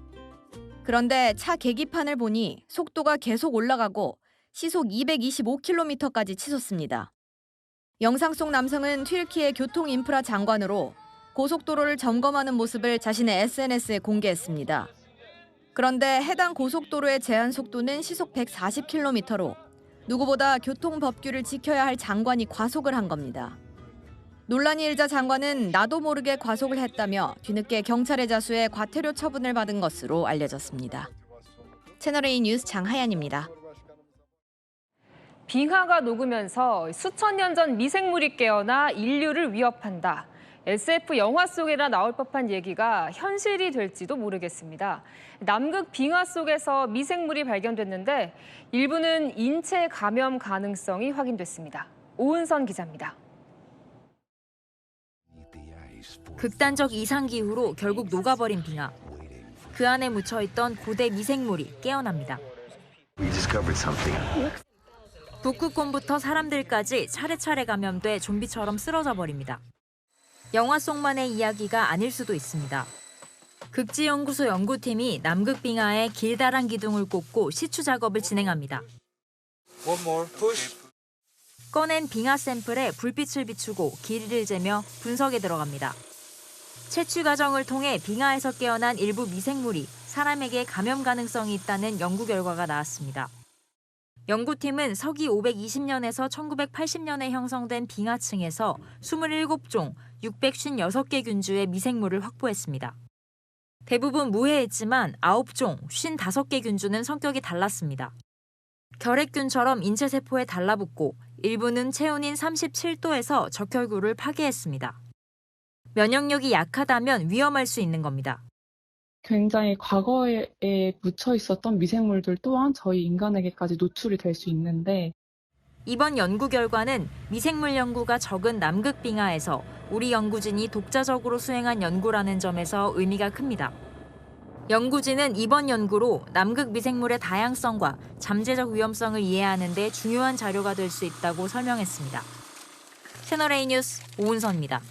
그런데 차 계기판을 보니 속도가 계속 올라가고 시속 225km까지 치솟습니다. 영상 속 남성은 튀르키예 교통인프라 장관으로 고속도로를 점검하는 모습을 자신의 SNS에 공개했습니다. 그런데 해당 고속도로의 제한 속도는 시속 140km로 누구보다 교통법규를 지켜야 할 장관이 과속을 한 겁니다. 논란이 일자 장관은 나도 모르게 과속을 했다며 뒤늦게 경찰의 자수에 과태료 처분을 받은 것으로 알려졌습니다. 채널A 뉴스 장하연입니다. 빙하가 녹으면서 수천 년 전 미생물이 깨어나 인류를 위협한다. SF 영화 속에나 나올 법한 얘기가 현실이 될지도 모르겠습니다. 남극 빙하 속에서 미생물이 발견됐는데 일부는 인체 감염 가능성이 확인됐습니다. 오은선 기자입니다. 극단적 이상기후로 결국 녹아버린 빙하. 그 안에 묻혀있던 고대 미생물이 깨어납니다. 북극곰부터 사람들까지 차례차례 감염돼 좀비처럼 쓰러져 버립니다. 영화 속만의 이야기가 아닐 수도 있습니다. 극지연구소 연구팀이 남극 빙하에 길다란 기둥을 꽂고 시추 작업을 진행합니다. 꺼낸 빙하 샘플에 불빛을 비추고 길이를 재며 분석에 들어갑니다. 채취 과정을 통해 빙하에서 깨어난 일부 미생물이 사람에게 감염 가능성이 있다는 연구 결과가 나왔습니다. 연구팀은 서기 520년에서 1980년에 형성된 빙하층에서 27종, 656개 균주의 미생물을 확보했습니다. 대부분 무해했지만 9종, 55개 균주는 성격이 달랐습니다. 결핵균처럼 인체세포에 달라붙고 일부는 체온인 37도에서 적혈구를 파괴했습니다. 면역력이 약하다면 위험할 수 있는 겁니다. 굉장히 과거에 묻혀 있었던 미생물들 또한 저희 인간에게까지 노출이 될 수 있는데 이번 연구 결과는 미생물 연구가 적은 남극 빙하에서 우리 연구진이 독자적으로 수행한 연구라는 점에서 의미가 큽니다. 연구진은 이번 연구로 남극 미생물의 다양성과 잠재적 위험성을 이해하는 데 중요한 자료가 될 수 있다고 설명했습니다. 채널A 뉴스 오은선입니다.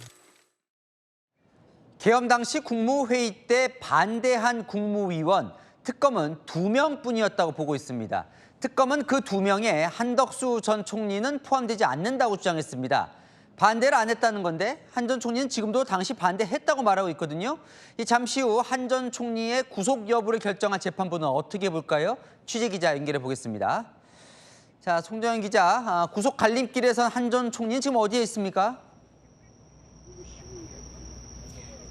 계엄 당시 국무회의 때 반대한 국무위원, 특검은 2명뿐이었다고 보고 있습니다. 특검은 그 2명에 한덕수 전 총리는 포함되지 않는다고 주장했습니다. 반대를 안 했다는 건데 한 전 총리는 지금도 당시 반대했다고 말하고 있거든요. 잠시 후 한 전 총리의 구속 여부를 결정한 재판부는 어떻게 볼까요? 취재기자 연결해 보겠습니다. 자, 송정현 기자, 구속 갈림길에선 한 전 총리는 지금 어디에 있습니까?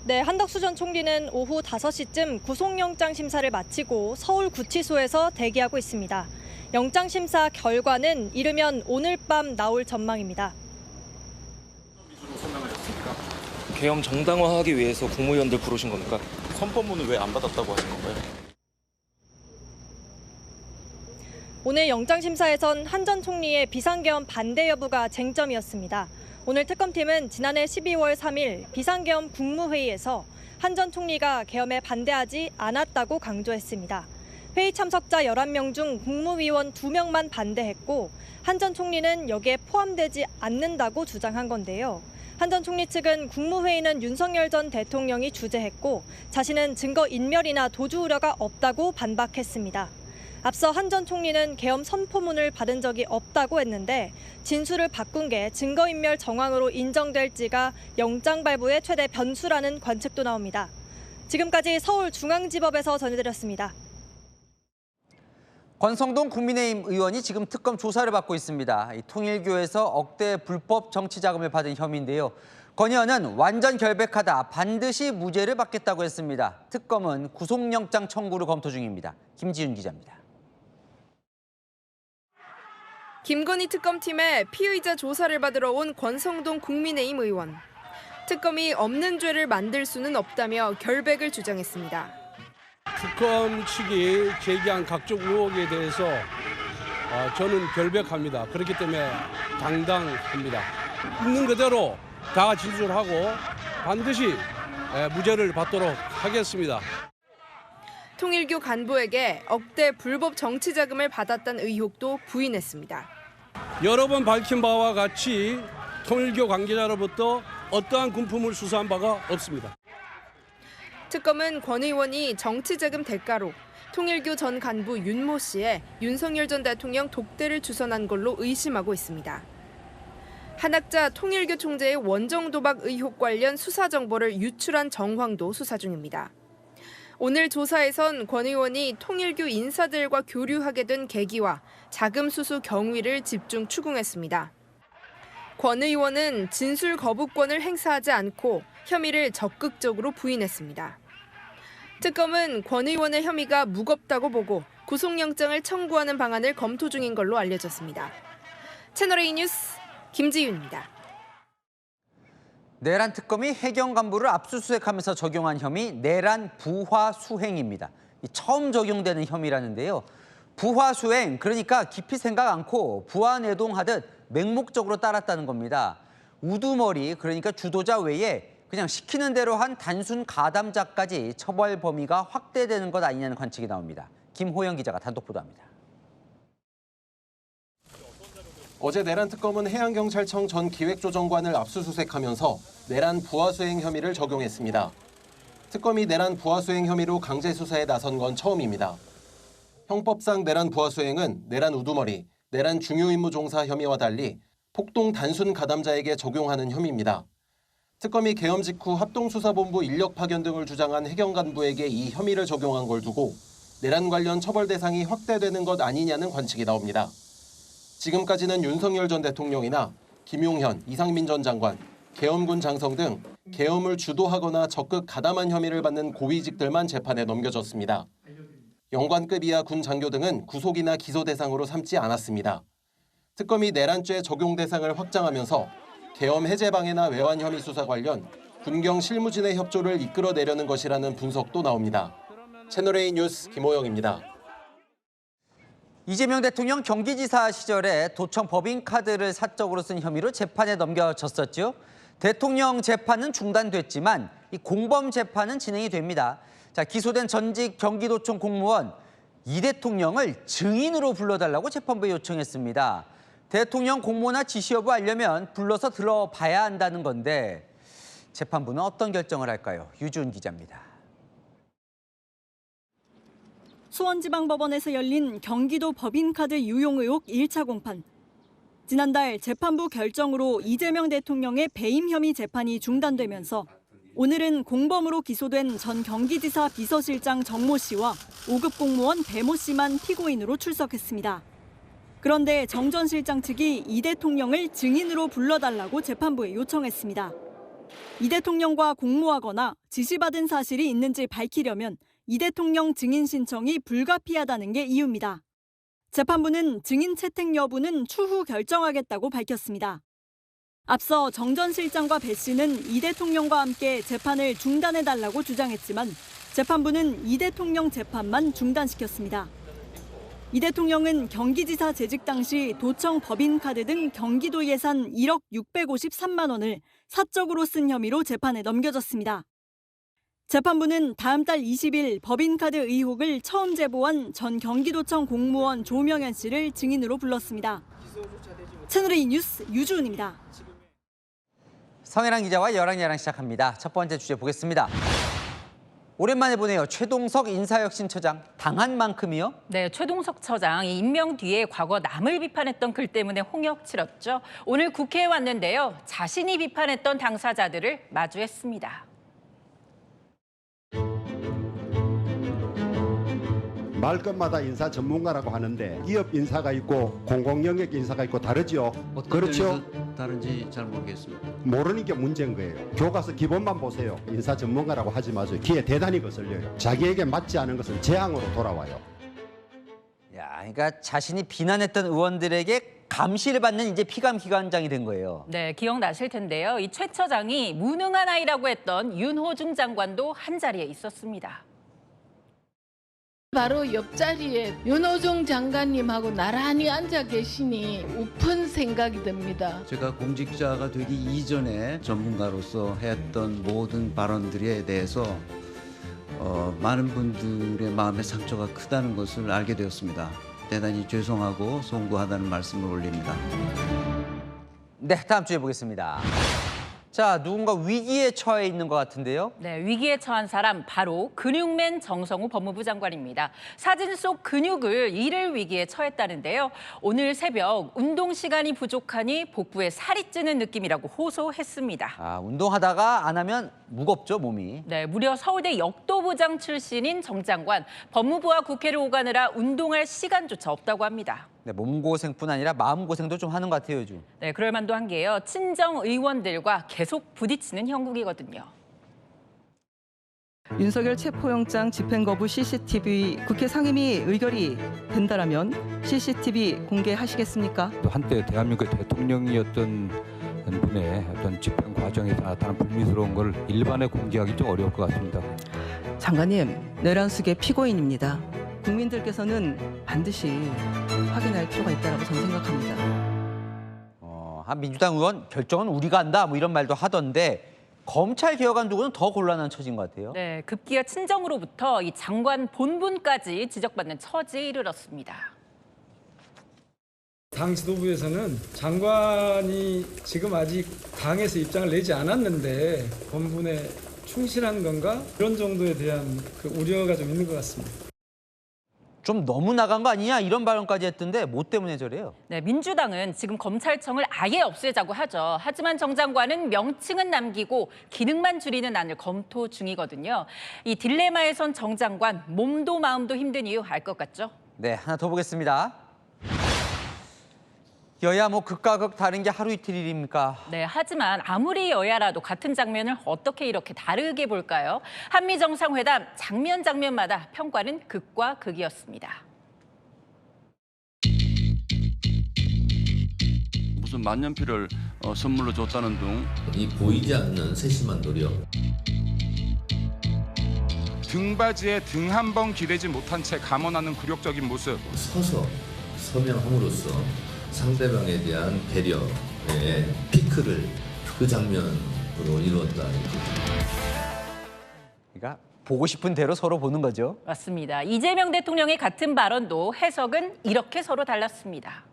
네, 한덕수 전 총리는 오후 5시쯤 구속영장 심사를 마치고 서울구치소에서 대기하고 있습니다. 영장 심사 결과는 이르면 오늘 밤 나올 전망입니다. 계엄 정당화하기 위해서 국무위원들 부르신 겁니까? 선포문을 왜 안 받았다고 하신 건가요? 오늘 영장 심사에선 한 전 총리의 비상계엄 반대 여부가 쟁점이었습니다. 오늘 특검팀은 지난해 12월 3일 비상계엄 국무회의에서 한 전 총리가 계엄에 반대하지 않았다고 강조했습니다. 회의 참석자 11명 중 국무위원 2명만 반대했고 한 전 총리는 여기에 포함되지 않는다고 주장한 건데요. 한 전 총리 측은 국무회의는 윤석열 전 대통령이 주재했고 자신은 증거인멸이나 도주 우려가 없다고 반박했습니다. 앞서 한 전 총리는 계엄 선포문을 받은 적이 없다고 했는데 진술을 바꾼 게 증거인멸 정황으로 인정될지가 영장 발부의 최대 변수라는 관측도 나옵니다. 지금까지 서울중앙지법에서 전해드렸습니다. 권성동 국민의힘 의원이 지금 특검 조사를 받고 있습니다. 통일교에서 억대 불법 정치 자금을 받은 혐의인데요. 권 의원은 완전 결백하다, 반드시 무죄를 받겠다고 했습니다. 특검은 구속영장 청구를 검토 중입니다. 김지윤 기자입니다. 김건희 특검팀에 피의자 조사를 받으러 온 권성동 국민의힘 의원. 특검이 없는 죄를 만들 수는 없다며 결백을 주장했습니다. 특검 측이 제기한 각종 의혹에 대해서 저는 결백합니다. 그렇기 때문에 당당합니다. 있는 그대로 다 진술하고 반드시 무죄를 받도록 하겠습니다. 통일교 간부에게 억대 불법 정치 자금을 받았다는 의혹도 부인했습니다. 여러 번 밝힌 바와 같이 통일교 관계자로부터 어떠한 군품을 수사한 바가 없습니다. 특검은 권 의원이 정치자금 대가로 통일교 전 간부 윤모 씨의 윤석열 전 대통령 독대를 주선한 걸로 의심하고 있습니다. 한학자 통일교 총재의 원정 도박 의혹 관련 수사 정보를 유출한 정황도 수사 중입니다. 오늘 조사에선 권 의원이 통일교 인사들과 교류하게 된 계기와 자금 수수 경위를 집중 추궁했습니다. 권 의원은 진술 거부권을 행사하지 않고 혐의를 적극적으로 부인했습니다. 특검은 권 의원의 혐의가 무겁다고 보고 구속영장을 청구하는 방안을 검토 중인 걸로 알려졌습니다. 채널A 뉴스 김지윤입니다. 내란 특검이 해경 간부를 압수수색하면서 적용한 혐의 내란 부화 수행입니다. 처음 적용되는 혐의라는데요. 부화 수행, 그러니까 깊이 생각 않고 부하내동하듯 맹목적으로 따랐다는 겁니다. 우두머리, 그러니까 주도자 외에 그냥 시키는 대로 한 단순 가담자까지 처벌 범위가 확대되는 것 아니냐는 관측이 나옵니다. 김호영 기자가 단독 보도합니다. 어제 내란특검은 해양경찰청 전 기획조정관을 압수수색하면서 내란 부하수행 혐의를 적용했습니다. 특검이 내란 부하수행 혐의로 강제 수사에 나선 건 처음입니다. 형법상 내란 부하수행은 내란 우두머리, 내란 중요임무 종사 혐의와 달리 폭동 단순 가담자에게 적용하는 혐의입니다. 특검이 계엄 직후 합동수사본부 인력 파견 등을 주장한 해경 간부에게 이 혐의를 적용한 걸 두고 내란 관련 처벌 대상이 확대되는 것 아니냐는 관측이 나옵니다. 지금까지는 윤석열 전 대통령이나 김용현, 이상민 전 장관, 계엄군 장성 등 계엄을 주도하거나 적극 가담한 혐의를 받는 고위직들만 재판에 넘겨졌습니다. 영관급 이하 군 장교 등은 구속이나 기소 대상으로 삼지 않았습니다. 특검이 내란죄 적용 대상을 확장하면서 계엄 해제 방해나 외환 혐의 수사 관련 군경 실무진의 협조를 이끌어내려는 것이라는 분석도 나옵니다. 채널A 뉴스 김호영입니다. 이재명 대통령 경기지사 시절에 도청 법인카드를 사적으로 쓴 혐의로 재판에 넘겨졌었죠. 대통령 재판은 중단됐지만 이 공범 재판은 진행이 됩니다. 자, 기소된 전직 경기도청 공무원 이 대통령을 증인으로 불러달라고 재판부에 요청했습니다. 대통령 공모나 지시 여부 알려면 불러서 들어봐야 한다는 건데 재판부는 어떤 결정을 할까요? 유준 기자입니다. 수원지방법원에서 열린 경기도 법인카드 유용 의혹 1차 공판. 지난달 재판부 결정으로 이재명 대통령의 배임 혐의 재판이 중단되면서 오늘은 공범으로 기소된 전 경기지사 비서실장 정모 씨와 5급 공무원 배모 씨만 피고인으로 출석했습니다. 그런데 정 전 실장 측이 이 대통령을 증인으로 불러달라고 재판부에 요청했습니다. 이 대통령과 공모하거나 지시받은 사실이 있는지 밝히려면 이 대통령 증인 신청이 불가피하다는 게 이유입니다. 재판부는 증인 채택 여부는 추후 결정하겠다고 밝혔습니다. 앞서 정 전 실장과 배 씨는 이 대통령과 함께 재판을 중단해달라고 주장했지만 재판부는 이 대통령 재판만 중단시켰습니다. 이 대통령은 경기지사 재직 당시 도청 법인카드 등 경기도 예산 1억 653만 원을 사적으로 쓴 혐의로 재판에 넘겨졌습니다. 재판부는 다음 달 20일 법인카드 의혹을 처음 제보한 전 경기도청 공무원 조명현 씨를 증인으로 불렀습니다. 채널A 뉴스 유주은입니다. 성혜랑 기자와 여랑야랑 시작합니다. 첫 번째 주제 보겠습니다. 오랜만에 보네요. 최동석 인사혁신처장 당한 만큼이요? 네, 최동석 처장 임명 뒤에 과거 남을 비판했던 글 때문에 홍역 치렀죠. 오늘 국회에 왔는데요. 자신이 비판했던 당사자들을 마주했습니다. 말끝마다 인사 전문가라고 하는데 기업 인사가 있고 공공영역 인사가 있고 다르죠. 그렇죠? 다른지 잘 모르겠습니다. 모르는 게 문제인 거예요. 교과서 기본만 보세요. 인사 전문가라고 하지 마세요. 귀에 대단히 거슬려요. 자기에게 맞지 않은 것은 재앙으로 돌아와요. 야, 그러니까 자신이 비난했던 의원들에게 감시를 받는 이제 피감 기관장이 된 거예요. 네, 기억나실 텐데요. 이 최 처장이 무능한 아이라고 했던 윤호중 장관도 한자리에 있었습니다. 바로 옆자리에 윤호중 장관님하고 나란히 앉아 계시니 우픈 생각이 듭니다. 제가 공직자가 되기 이전에 전문가로서 했던 모든 발언들에 대해서 많은 분들의 마음의 상처가 크다는 것을 알게 되었습니다. 대단히 죄송하고 송구하다는 말씀을 올립니다. 네, 다음 주에 보겠습니다. 자, 누군가 위기에 처해 있는 것 같은데요. 네, 위기에 처한 사람 바로 근육맨 정성호 법무부 장관입니다. 사진 속 근육을 잃을 위기에 처했다는데요. 오늘 새벽 운동 시간이 부족하니 복부에 살이 찌는 느낌이라고 호소했습니다. 아, 운동하다가 안 하면 무겁죠, 몸이. 네, 무려 서울대 역도부장 출신인 정 장관. 법무부와 국회를 오가느라 운동할 시간조차 없다고 합니다. 네, 몸고생뿐 아니라 마음고생도 좀 하는 것 같아요, 요즘. 네, 그럴 만도 한 게요. 친정 의원들과 계속 부딪히는 형국이거든요. 윤석열 체포영장 집행 거부 CCTV 국회 상임위 의결이 된다라면 CCTV 공개하시겠습니까? 한때 대한민국 대통령이었던 분의 어떤 집행 과정에서 나타난 불미스러운 걸 일반에 공개하기 좀 어려울 것 같습니다. 장관님, 내란숙의 피고인입니다. 국민들께서는 반드시 확인할 필요가 있다고 저는 생각합니다. 한 민주당 의원 결정은 우리가 한다 뭐 이런 말도 하던데 검찰 개혁안 두고는 더 곤란한 처지인 것 같아요. 네, 급기야 친정으로부터 이 장관 본분까지 지적받는 처지에 이르렀습니다. 당 지도부에서는 장관이 지금 아직 당에서 입장을 내지 않았는데 본분에 충실한 건가? 이런 정도에 대한 그 우려가 좀 있는 것 같습니다. 좀 너무 나간 거 아니냐 이런 발언까지 했던데 뭐 때문에 저래요? 네, 민주당은 지금 검찰청을 아예 없애자고 하죠. 하지만 정 장관은 명칭은 남기고 기능만 줄이는 안을 검토 중이거든요. 이 딜레마에 선 정 장관 몸도 마음도 힘든 이유 알 것 같죠? 네, 하나 더 보겠습니다. 여야 뭐 극과 극 다른 게 하루 이틀 일입니까? 네, 하지만 아무리 여야라도 같은 장면을 어떻게 이렇게 다르게 볼까요? 한미 정상회담 장면마다 평가는 극과 극이었습니다. 무슨 만년필을 선물로 줬다는 등 이 보이지 않는 세심한 노력. 등받이에 등 한 번 기대지 못한 채 감원하는 굴욕적인 모습. 서서 서명함으로써 상대방에 대한 배려의 피크를 그 장면으로 이루었다. 그러니까 보고 싶은 대로 서로 보는 거죠. 맞습니다. 이재명 대통령의 같은 발언도 해석은 이렇게 서로 달랐습니다.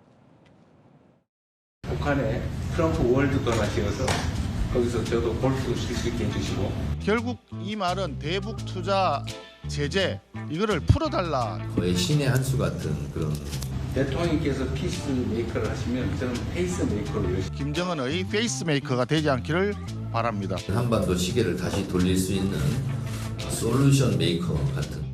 북한의 트럼프 월드가 되어서 거기서 저도 골프 칠 수 있게 해주시고 결국 이 말은 대북 투자 제재 이거를 풀어달라. 거의 신의 한 수 같은 그런. 대통령께서 피스 메이커를 하시면 저는 페이스 메이커로 김정은의 페이스 메이커가 되지 않기를 바랍니다. 한반도 시계를 다시 돌릴 수 있는 솔루션 메이커 같은.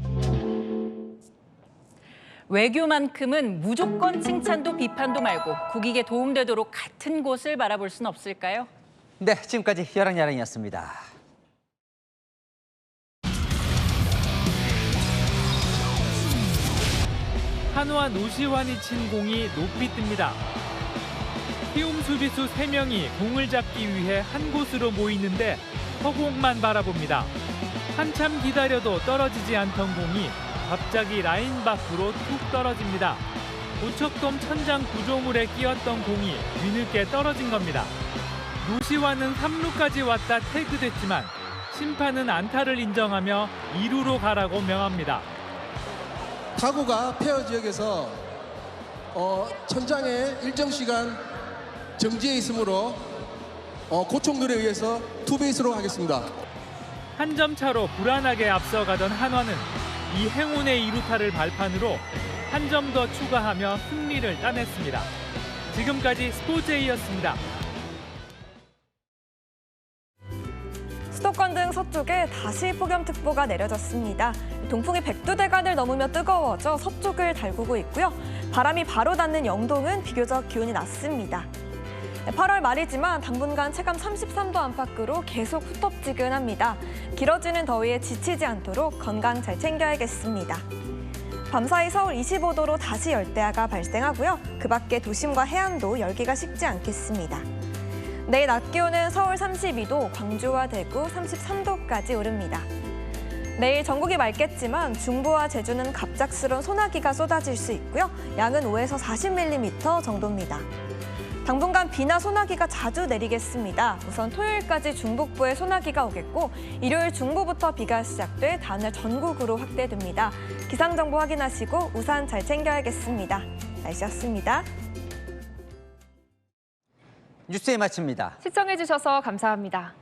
외교만큼은 무조건 칭찬도 비판도 말고 국익에 도움되도록 같은 곳을 바라볼 순 없을까요? 네, 지금까지 여랑야랑이었습니다. 한화 노시환이 친 공이 높이 뜹니다. 키움 수비수 3명이 공을 잡기 위해 한 곳으로 모이는데 허공만 바라봅니다. 한참 기다려도 떨어지지 않던 공이 갑자기 라인 밖으로 툭 떨어집니다. 오척돔 천장 구조물에 끼었던 공이 뒤늦게 떨어진 겁니다. 노시환은 3루까지 왔다 태그됐지만 심판은 안타를 인정하며 2루로 가라고 명합니다. 타구가 페어 지역에서 천장에 일정 시간 정지해 있으므로 고총들에 의해서 투베이스로 하겠습니다. 한 점 차로 불안하게 앞서가던 한화는 이 행운의 2루타를 발판으로 한 점 더 추가하며 승리를 따냈습니다. 지금까지 스포츠A였습니다. 수도권 등 서쪽에 다시 폭염특보가 내려졌습니다. 동풍이 백두대간을 넘으며 뜨거워져 서쪽을 달구고 있고요. 바람이 바로 닿는 영동은 비교적 기온이 낮습니다. 8월 말이지만 당분간 체감 33도 안팎으로 계속 후텁지근합니다. 길어지는 더위에 지치지 않도록 건강 잘 챙겨야겠습니다. 밤사이 서울 25도로 다시 열대야가 발생하고요. 그 밖에 도심과 해안도 열기가 식지 않겠습니다. 내일 낮 기온은 서울 32도, 광주와 대구 33도까지 오릅니다. 내일 전국이 맑겠지만 중부와 제주는 갑작스러운 소나기가 쏟아질 수 있고요. 양은 5에서 40mm 정도입니다. 당분간 비나 소나기가 자주 내리겠습니다. 우선 토요일까지 중북부에 소나기가 오겠고 일요일 중부부터 비가 시작돼 다음날 전국으로 확대됩니다. 기상정보 확인하시고 우산 잘 챙겨야겠습니다. 날씨였습니다. 뉴스에 마칩니다. 시청해주셔서 감사합니다.